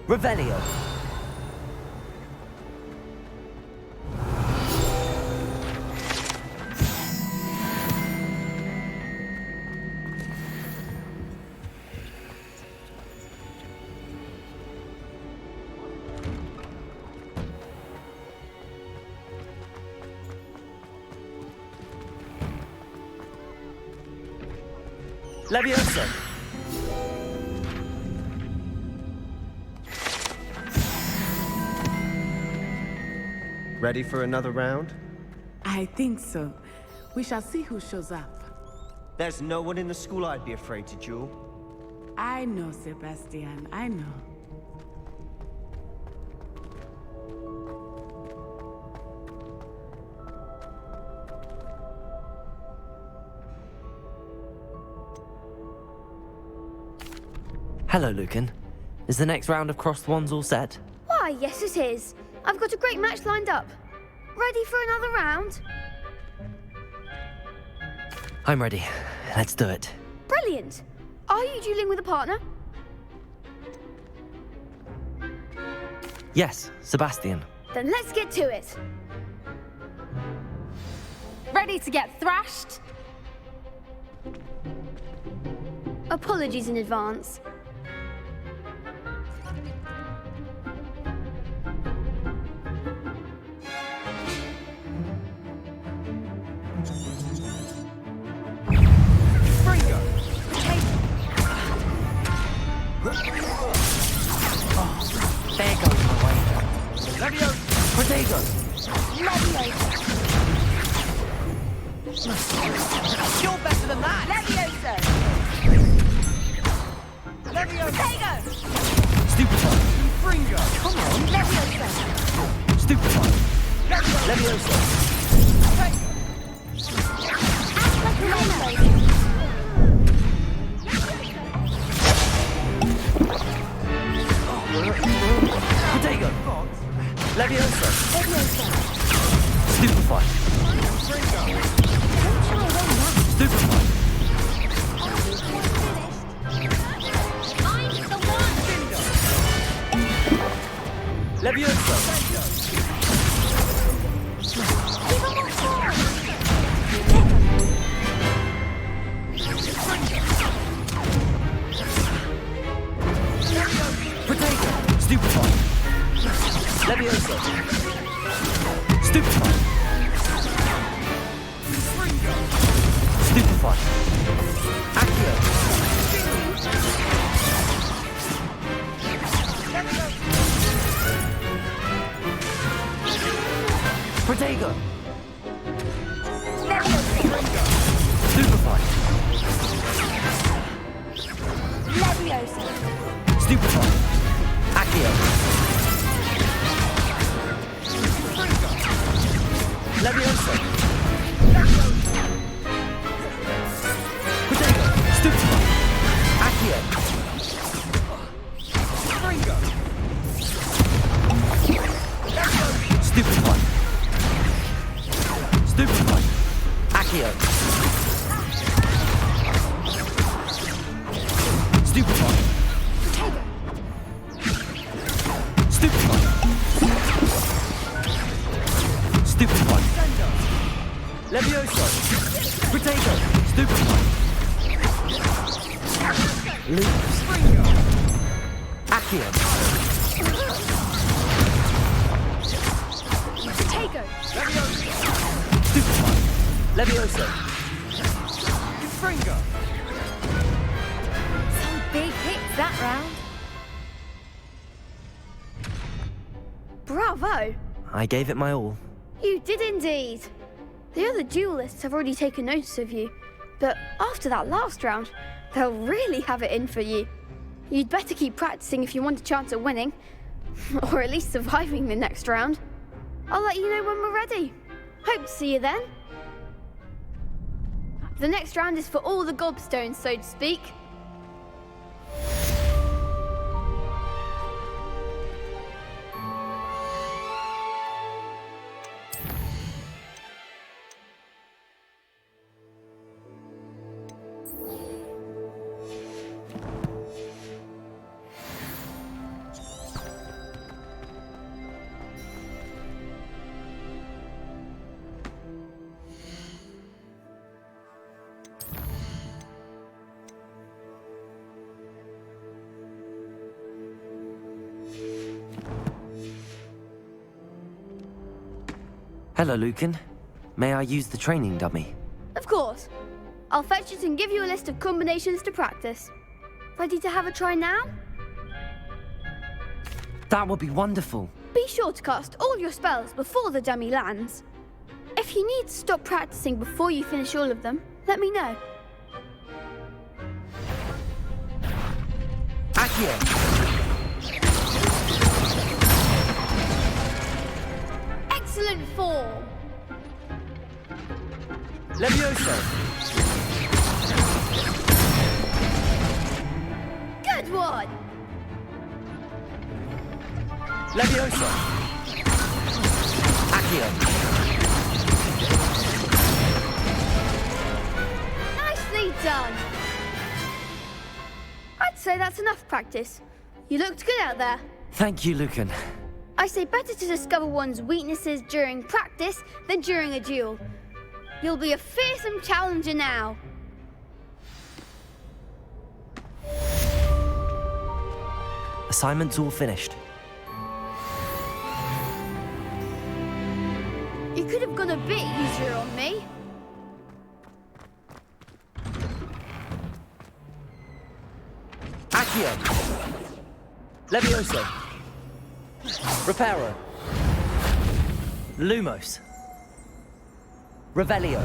Revelio. Leviosa. Ready for another round? I think so. We shall see who shows up. There's no one in the school I'd be afraid to duel. I know, Sebastian. I know. Hello, Lucan. Is the next round of crossed wands all set? Why, yes it is. I've got a great match lined up. Ready for another round? I'm ready. Let's do it. Brilliant. Are you dueling with a partner? Yes, Sebastian. Then let's get to it. Ready to get thrashed? Apologies in advance. There goes my way. Leviosa! Protego! Leviosa! You're better than that! Leviosa! Leviosa! Protego! Stupefy! Fringo! Come on! Leviosa! Stupefy! Leviosa! Leviosa! Protego! Leviosa! Leviosa! Stupefy! Stupefy! Leviosa! Protego! Stupefy! Leviosa! Stupefy! Stupefy! Accio! Protego! Stupefy! Leviosa! Stupefy! Accio! Leviosa! Protego! Stupefy! Accio! Stupefy! Stupefy! Accio! Stupefy! Stupefy! Stupefy! Leviosa! Protego! Stupefy! Lose! Accio! Protego! Stupefy! Leviosa! Fringo! Some big hits that round. Bravo! I gave it my all. You did indeed. The other duelists have already taken notice of you, but after that last round, they'll really have it in for you. You'd better keep practicing if you want a chance at winning, or at least surviving the next round. I'll let you know when we're ready. Hope to see you then. The next round is for all the gobstones, so to speak. Hello, Lucan. May I use the training dummy? Of course. I'll fetch it and give you a list of combinations to practice. Ready to have a try now? That would be wonderful. Be sure to cast all your spells before the dummy lands. If you need to stop practicing before you finish all of them, let me know. Accio! Excellent form! Leviosa! Good one! Leviosa! Accio! Nicely done! I'd say that's enough practice. You looked good out there. Thank you, Lucan. I say better to discover one's weaknesses during practice than during a duel. You'll be a fearsome challenger now. Assignment's all finished. You could have gone a bit easier on me. Accio! Levioso! Reparo! Lumos! Revelio!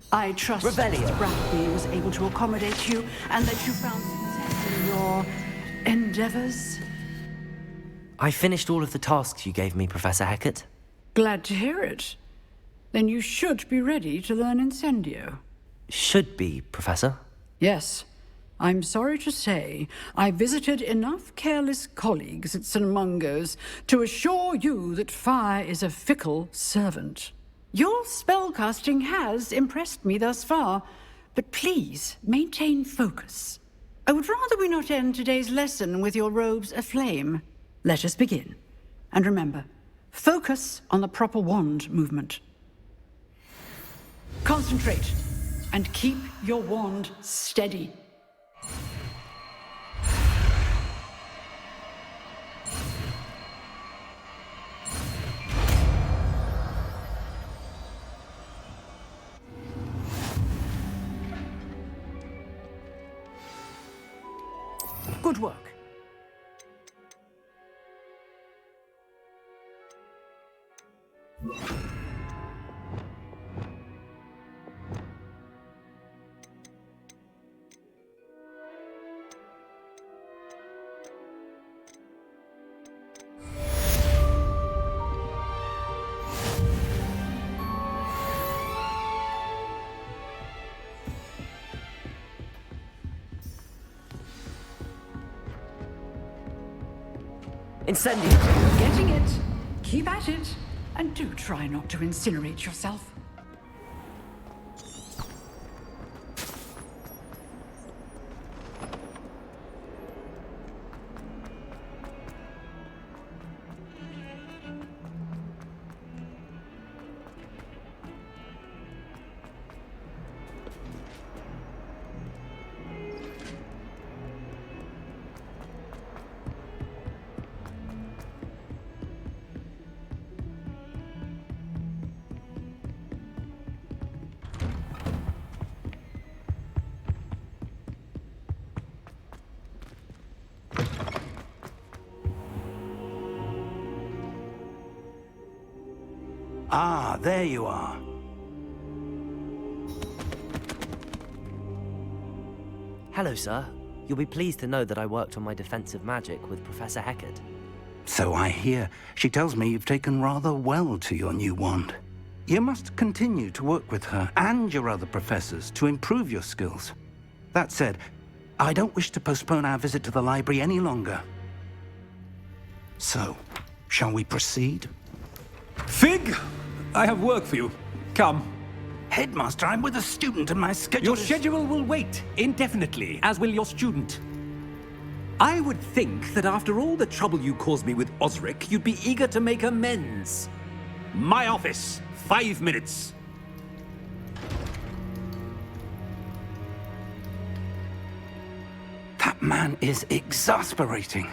I trust that Bradley was able to accommodate you and that you found success in your endeavors. I finished all of the tasks you gave me, Professor Hecat. Glad to hear it. Then you should be ready to learn Incendio. Should be, Professor. Yes. I'm sorry to say, I visited enough careless colleagues at St. Mungo's to assure you that fire is a fickle servant. Your spellcasting has impressed me thus far, but please maintain focus. I would rather we not end today's lesson with your robes aflame. Let us begin. And remember, focus on the proper wand movement. Concentrate, and keep your wand steady. Good work. Incendio! Getting it. Keep at it. And do try not to incinerate yourself. Ah, there you are. Hello, sir. You'll be pleased to know that I worked on my defensive magic with Professor Hecat. So I hear. She tells me you've taken rather well to your new wand. You must continue to work with her and your other professors to improve your skills. That said, I don't wish to postpone our visit to the library any longer. So, shall we proceed? Fig! I have work for you. Come. Headmaster, I'm with a student and my schedule Your schedule will wait indefinitely, as will your student. I would think that after all the trouble you caused me with Osric, you'd be eager to make amends. My office, 5 minutes. That man is exasperating.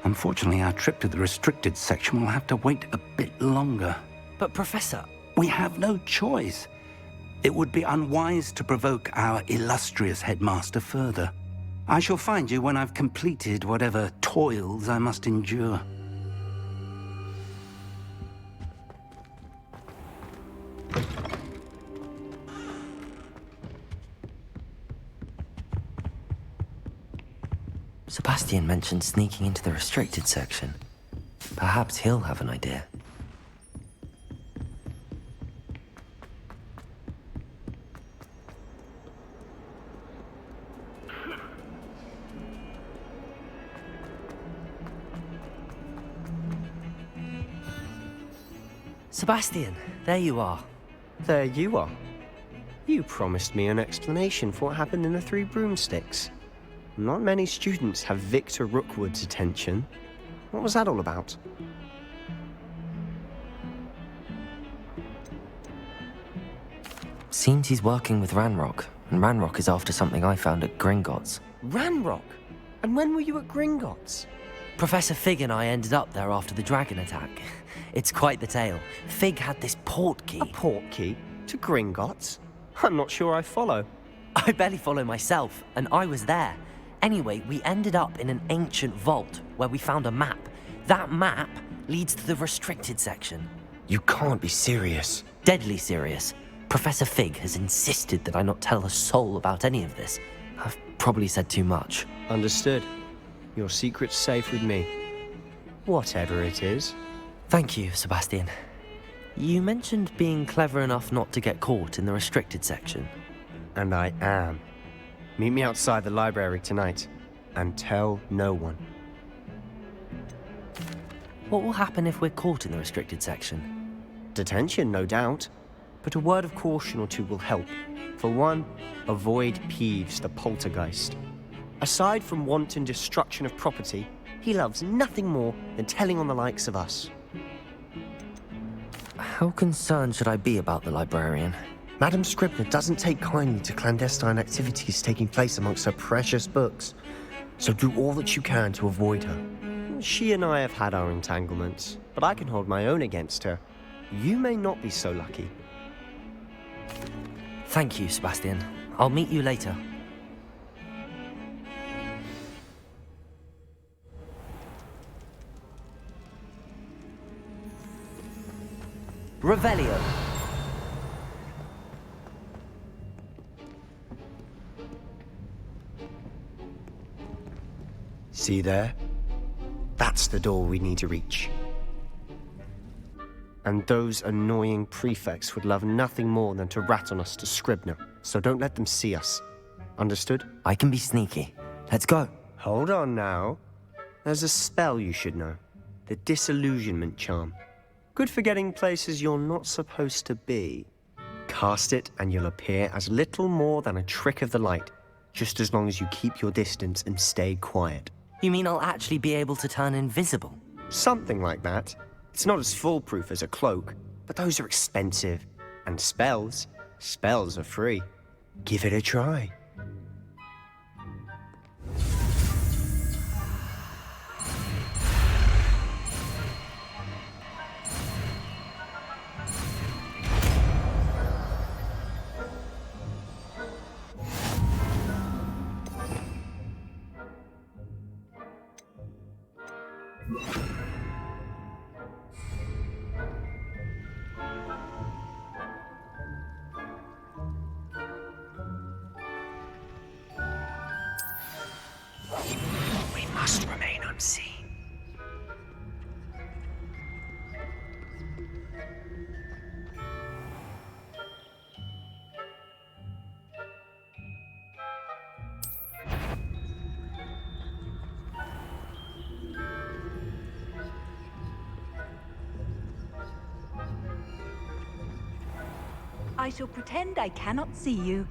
Unfortunately, our trip to the restricted section will have to wait a bit longer. But, Professor... We have no choice. It would be unwise to provoke our illustrious headmaster further. I shall find you when I've completed whatever toils I must endure. Sebastian mentioned sneaking into the restricted section. Perhaps he'll have an idea. Sebastian, there you are. There you are. You promised me an explanation for what happened in the Three Broomsticks. Not many students have Victor Rookwood's attention. What was that all about? Seems he's working with Ranrock, and Ranrock is after something I found at Gringotts. Ranrock? And when were you at Gringotts? Professor Fig and I ended up there after the dragon attack. It's quite the tale. Fig had this port key. A port key? To Gringotts? I'm not sure I follow. I barely follow myself, and I was there. Anyway, we ended up in an ancient vault where we found a map. That map leads to the restricted section. You can't be serious. Deadly serious. Professor Fig has insisted that I not tell a soul about any of this. I've probably said too much. Understood. Your secret's safe with me. Whatever it is. Thank you, Sebastian. You mentioned being clever enough not to get caught in the restricted section. And I am. Meet me outside the library tonight, and tell no one. What will happen if we're caught in the restricted section? Detention, no doubt. But a word of caution or two will help. For one, avoid Peeves, the poltergeist. Aside from wanton destruction of property, he loves nothing more than telling on the likes of us. How concerned should I be about the librarian? Madam Scribner doesn't take kindly to clandestine activities taking place amongst her precious books, so do all that you can to avoid her. She and I have had our entanglements, but I can hold my own against her. You may not be so lucky. Thank you, Sebastian. I'll meet you later. Revelio. See there? That's the door we need to reach. And those annoying prefects would love nothing more than to rat on us to Scribner, so don't let them see us. Understood? I can be sneaky. Let's go. Hold on now. There's a spell you should know. The Disillusionment Charm. Good for getting places you're not supposed to be. Cast it and you'll appear as little more than a trick of the light, just as long as you keep your distance and stay quiet. You mean I'll actually be able to turn invisible? Something like that. It's not as foolproof as a cloak, but those are expensive. And spells are free. Give it a try. We must remain unseen. I shall pretend I cannot see you.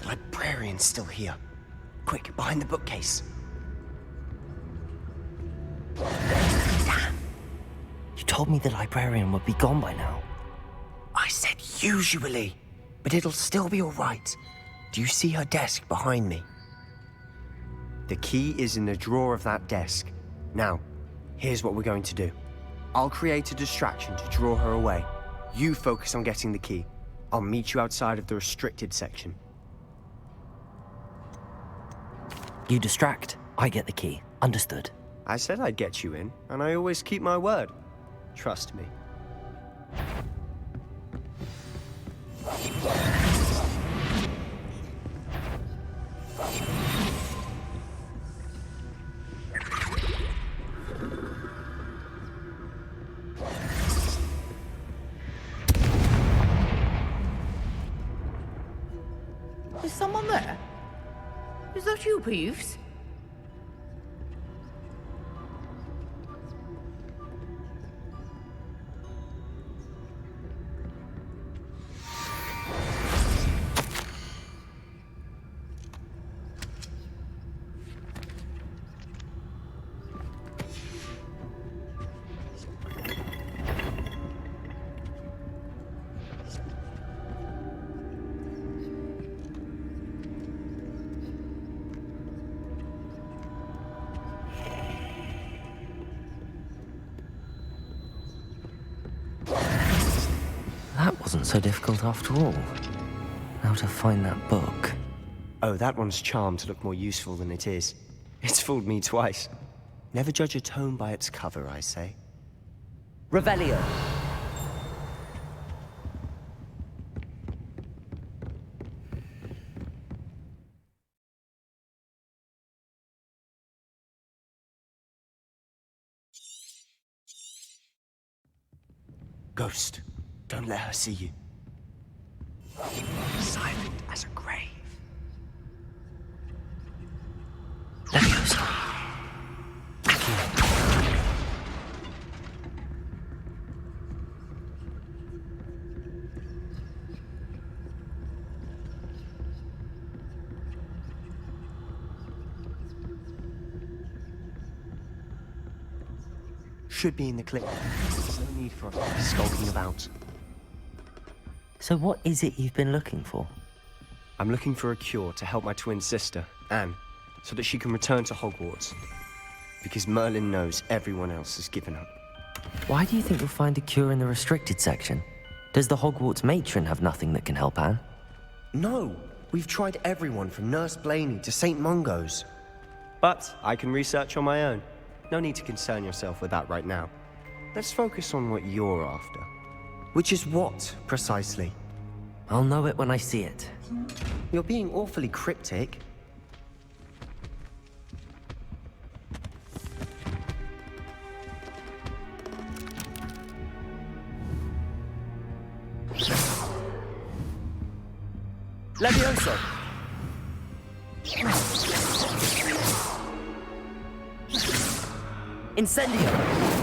The librarian Someone's still here. Quick, behind the bookcase. Damn. You told me the librarian would be gone by now. I said usually, but it'll still be all right. Do you see her desk behind me? The key is in the drawer of that desk. Now, here's what we're going to do. I'll create a distraction to draw her away. You focus on getting the key. I'll meet you outside of the restricted section. You distract, I get the key. Understood. I said I'd get you in, and I always keep my word. Trust me. Is someone there? Is that you, Peeves? That wasn't so difficult after all. Now to find that book. Oh, that one's charmed to look more useful than it is. It's fooled me twice. Never judge a tome by its cover, I say. Revelio. Ghost, don't let her see you. Silent as a grave. Leviosa. Should be in the clip. There's no need for us to be skulking about. So what is it you've been looking for? I'm looking for a cure to help my twin sister, Anne, so that she can return to Hogwarts. Because Merlin knows everyone else has given up. Why do you think you'll find a cure in the restricted section? Does the Hogwarts matron have nothing that can help Anne? No! We've tried everyone from Nurse Blaney to St. Mungo's. But I can research on my own. No need to concern yourself with that right now. Let's focus on what you're after. Which is what, precisely? I'll know it when I see it. You're being awfully cryptic. Levioso! Incendio!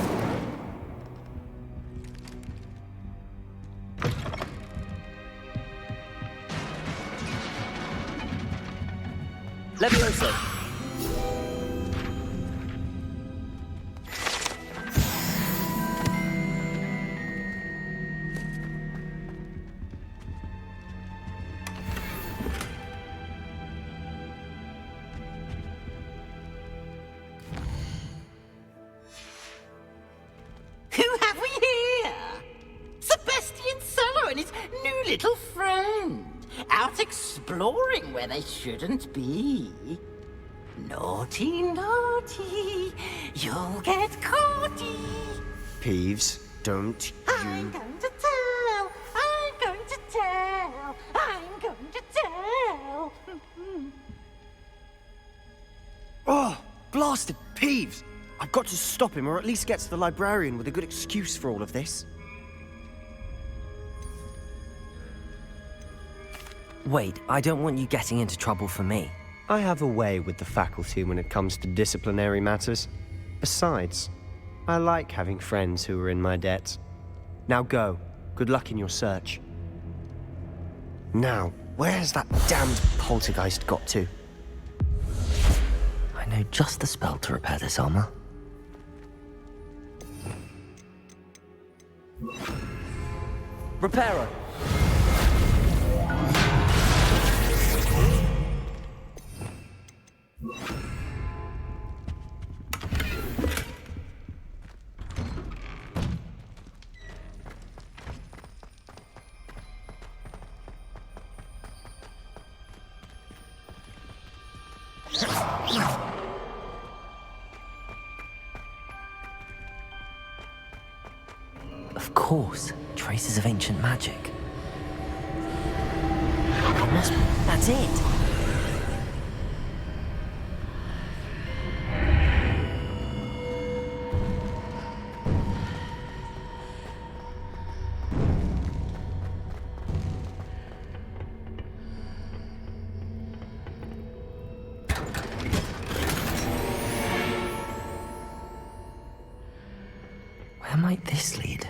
Levioso! Who have we here? Sebastian Sallow and his new little friend. Out exploring where they shouldn't be. Naughty, naughty. You'll get caughty. Peeves, don't I'm going to tell. I'm going to tell. I'm going to tell. Oh, blasted Peeves! I've got to stop him, or at least get to the librarian with a good excuse for all of this. Wait, I don't want you getting into trouble for me. I have a way with the faculty when it comes to disciplinary matters. Besides, I like having friends who are in my debt. Now go. Good luck in your search. Now, Where has that damned poltergeist got to? I know just the spell to repair this armor. Reparo! Of course, traces of ancient magic. That's it! Where might this lead?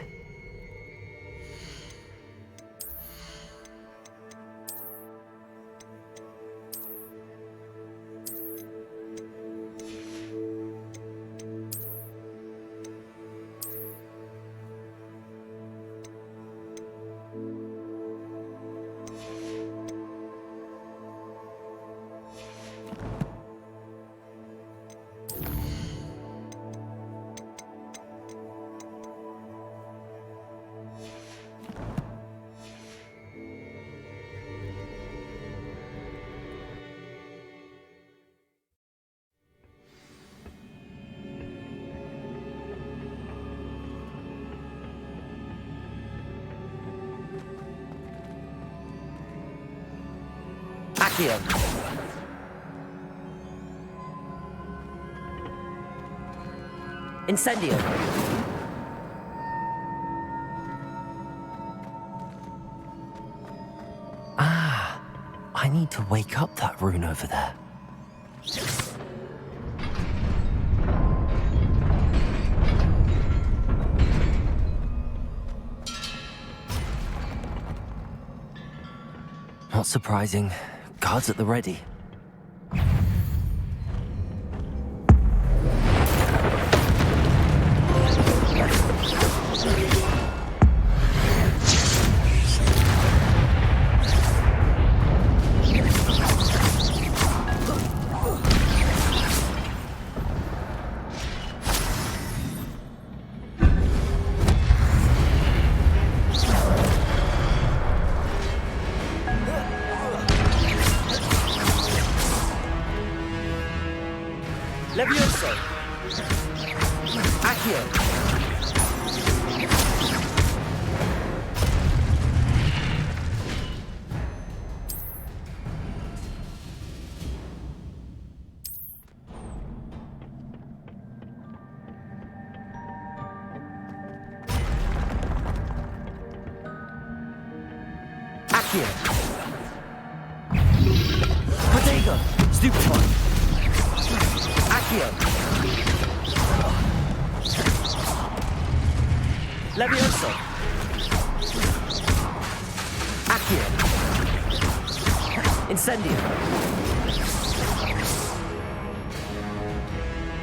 Accio. Incendio. Ah, I need to wake up that rune over there. Not surprising. Guards at the ready. Levioso. Accio. Accio. Protego. Stupefy. Accio. Levioso. Accio. Incendio.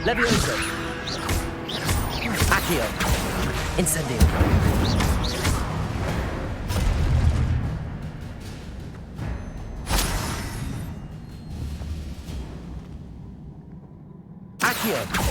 Levioso. Accio. Incendio. Accio.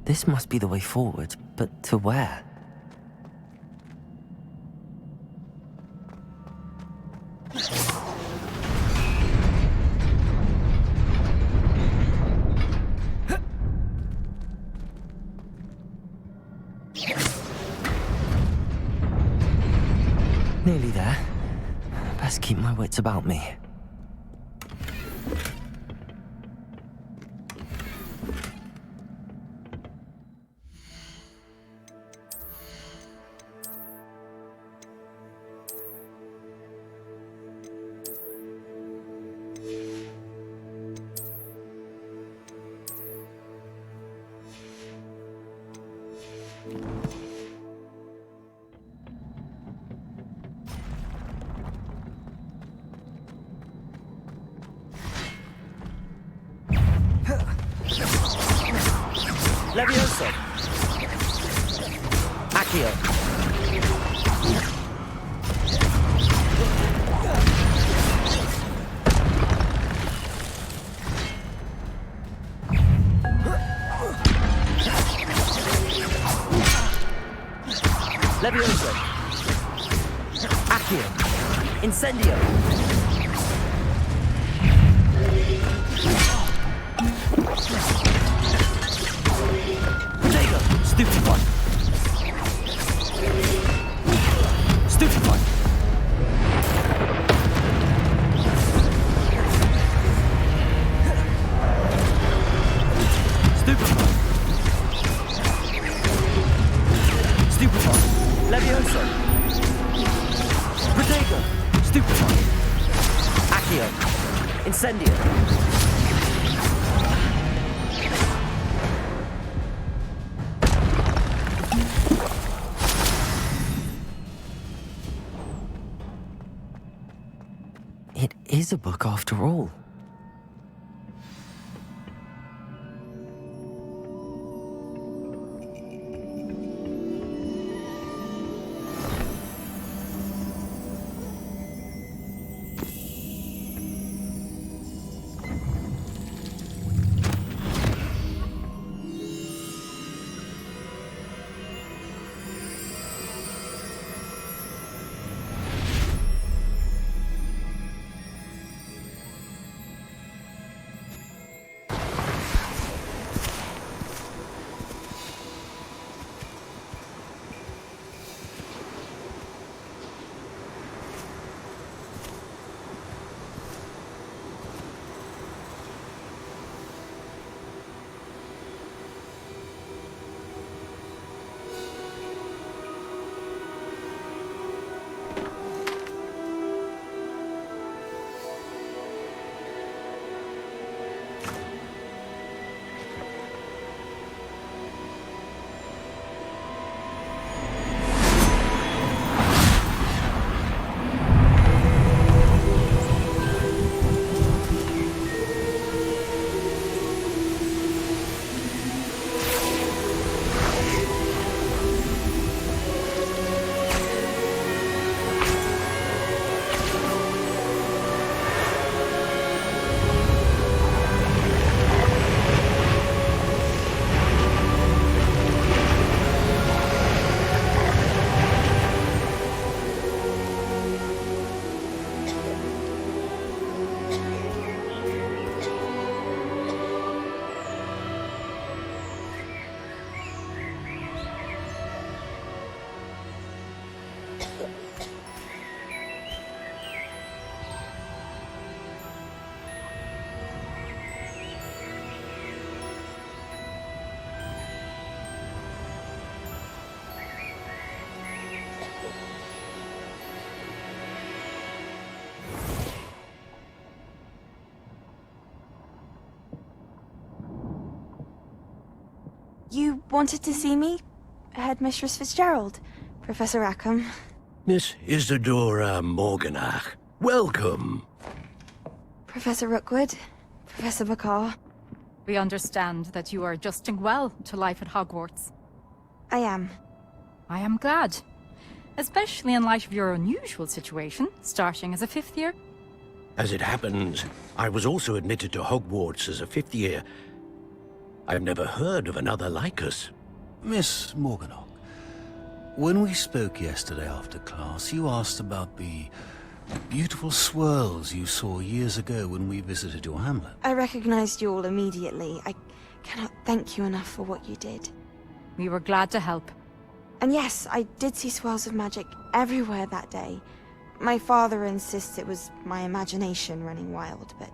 This must be the way forward, but to where? Nearly there. Best keep my wits about me. Levioso. Accio. Levioso. Accio. Incendio. Stupefy. Stupefy. Stupefy. Stupefy. Levioso. Protego. Stupefy. Accio. Incendio. It is a book after all. You wanted to see me? Headmistress Fitzgerald, Professor Rackham. Miss Isadora Morganach, welcome. Professor Rookwood, Professor Bakar. We understand that you are adjusting well to life at Hogwarts. I am. I am glad. Especially in light of your unusual situation, starting as a 5th year. As it happens, I was also admitted to Hogwarts as a fifth year. I've never heard of another like us. Miss Morganach, when we spoke yesterday after class, you asked about the beautiful swirls you saw years ago when we visited your hamlet. I recognized you all immediately. I cannot thank you enough for what you did. We were glad to help. And yes, I did see swirls of magic everywhere that day. My father insists it was my imagination running wild, but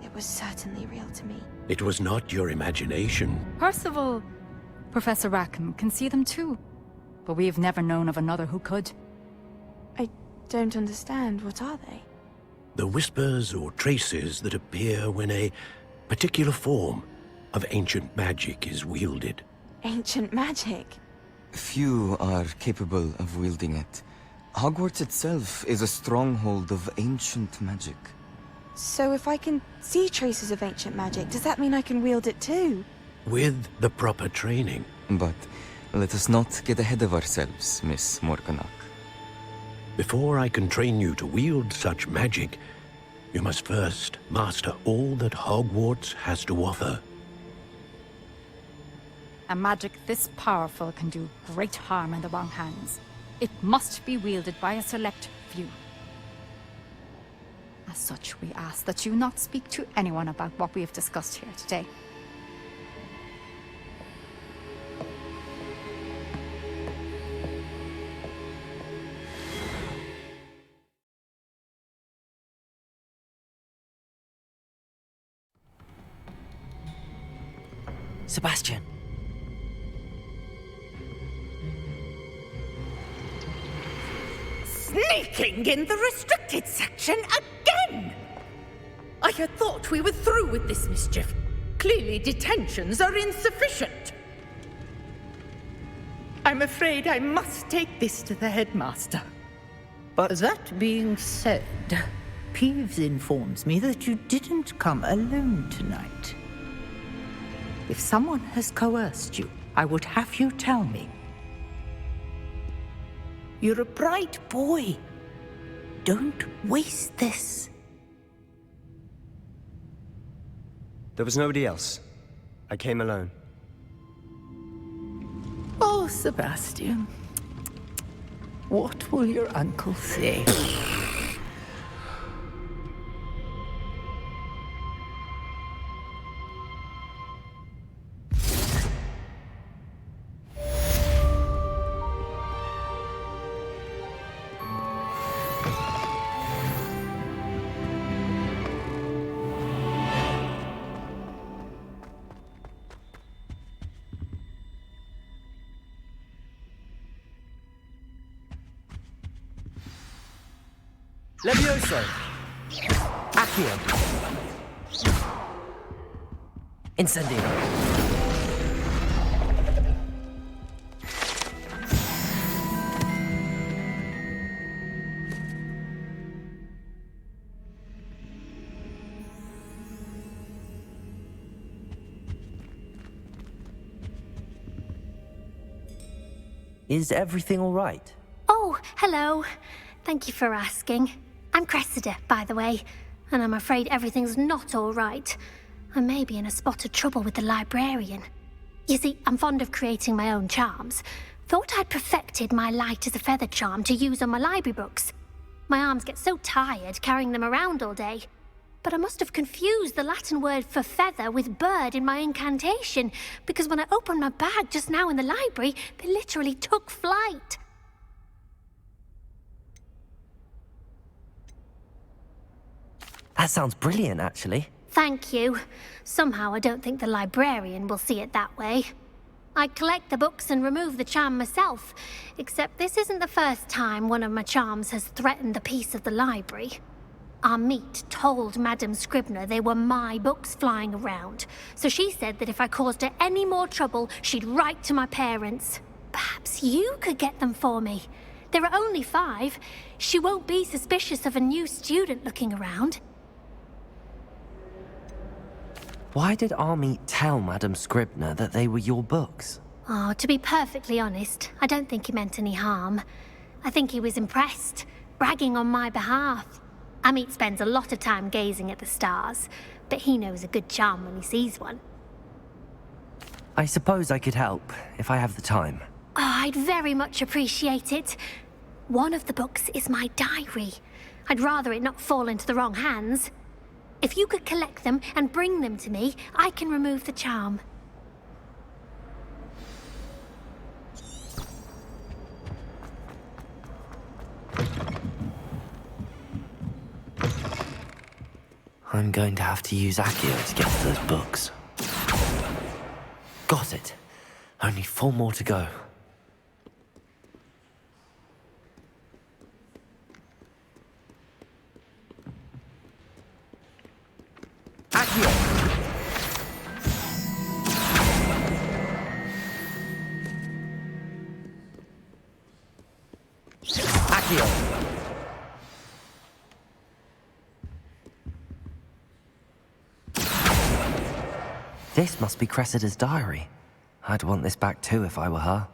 it was certainly real to me. It was not your imagination. Percival, Professor Rackham can see them too. But we have never known of another who could. I don't understand. What are they? The whispers or traces that appear when a particular form of ancient magic is wielded. Ancient magic? Few are capable of wielding it. Hogwarts itself is a stronghold of ancient magic. So if I can see traces of ancient magic, does that mean I can wield it too? With the proper training. But let us not get ahead of ourselves, Miss Morganach. Before I can train you to wield such magic, you must first master all that Hogwarts has to offer. A magic this powerful can do great harm in the wrong hands. It must be wielded by a select few. As such, we ask that you not speak to anyone about what we have discussed here today. Sebastian. Sneaking in the restricted section again! I had thought we were through with this mischief. Clearly detentions are insufficient. I'm afraid I must take this to the headmaster. But that being said, Peeves informs me that you didn't come alone tonight. If someone has coerced you, I would have you tell me. You're a bright boy. Don't waste this. There was nobody else. I came alone. Oh, Sebastian. What will your uncle say? Levioso! Accio! Incendio! Is everything all right? Oh, hello. Thank you for asking. I'm Cressida, by the way, and I'm afraid everything's not all right. I may be in a spot of trouble with the librarian. You see, I'm fond of creating my own charms. Thought I'd perfected my light as a feather charm to use on my library books. My arms get so tired carrying them around all day. But I must have confused the Latin word for feather with bird in my incantation, because when I opened my bag just now in the library, they literally took flight. That sounds brilliant, actually. Thank you. Somehow I don't think the librarian will see it that way. I collect the books and remove the charm myself, except this isn't the first time one of my charms has threatened the peace of the library. Our meet told Madame Scribner they were my books flying around, so she said that if I caused her any more trouble, she'd write to my parents. Perhaps you could get them for me. There are only 5. She won't be suspicious of a new student looking around. Why did Army tell Madame Scribner that they were your books? Oh, to be perfectly honest, I don't think he meant any harm. I think he was impressed, bragging on my behalf. Amit spends a lot of time gazing at the stars, but he knows a good charm when he sees one. I suppose I could help, if I have the time. Oh, I'd very much appreciate it. One of the books is my diary. I'd rather it not fall into the wrong hands. If you could collect them and bring them to me, I can remove the charm. I'm going to have to use Accio to get to those books. Got it. Only 4 more to go. Accio! Accio! This must be Cressida's diary. I'd want this back too if I were her.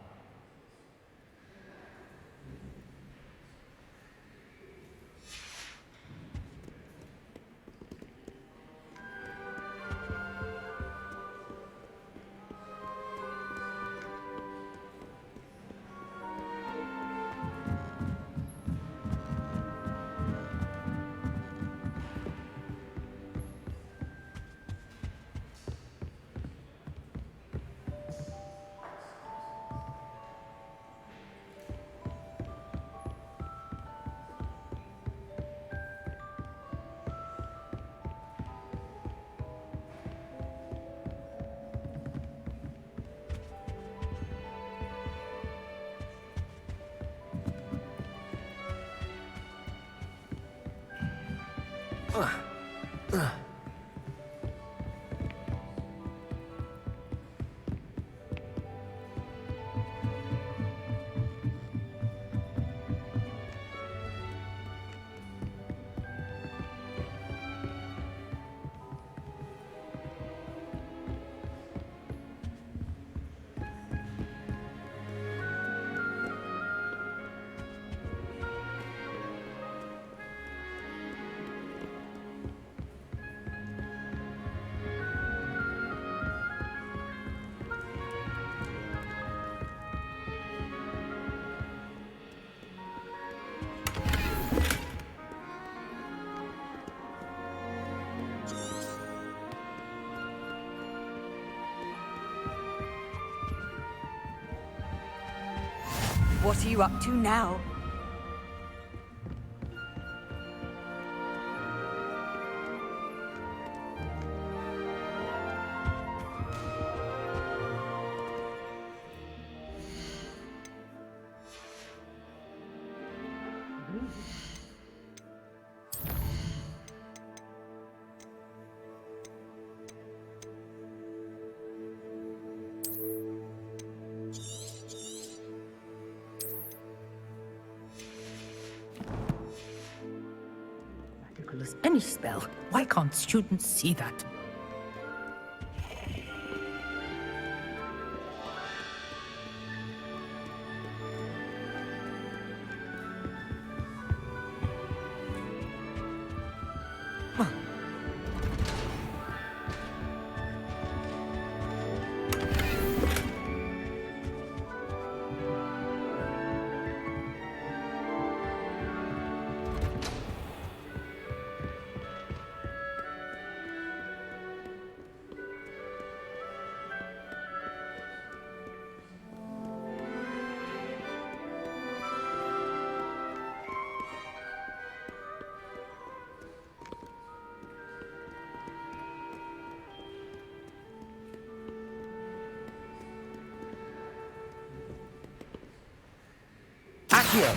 What are you up to now? As any spell. Why can't students see that? Accio!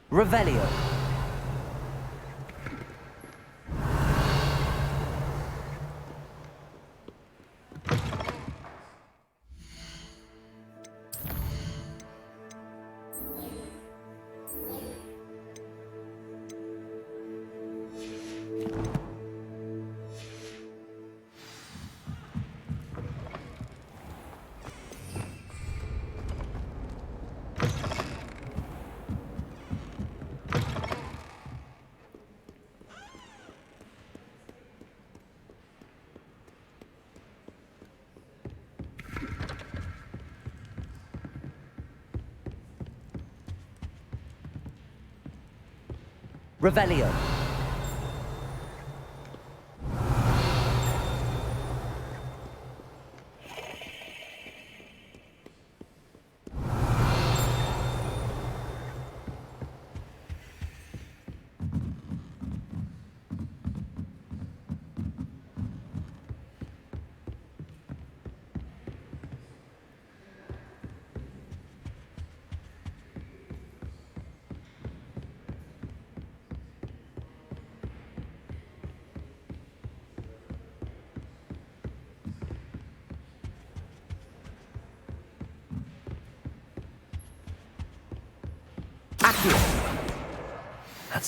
Revelio. Revelio.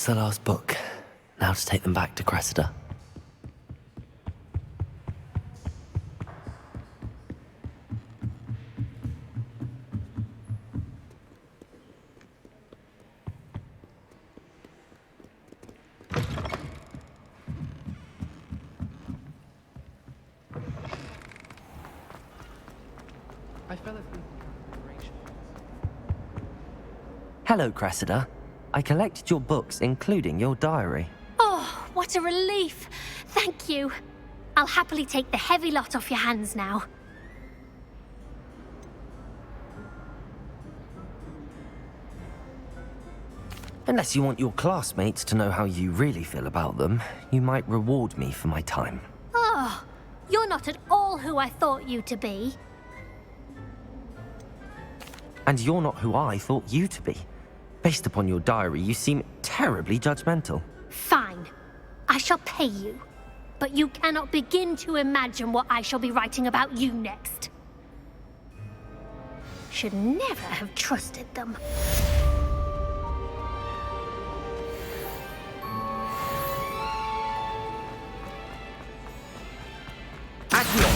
That's the last book. Now to take them back to Cressida. I fell asleep in preparation. Hello, Cressida. I collected your books, including your diary. Oh, what a relief. Thank you. I'll happily take the heavy lot off your hands now. Unless you want your classmates to know how you really feel about them, you might reward me for my time. Oh, you're not at all who I thought you to be. And you're not who I thought you to be. Based upon your diary, you seem terribly judgmental. Fine. I shall pay you. But you cannot begin to imagine what I shall be writing about you next. Should never have trusted them. Accio!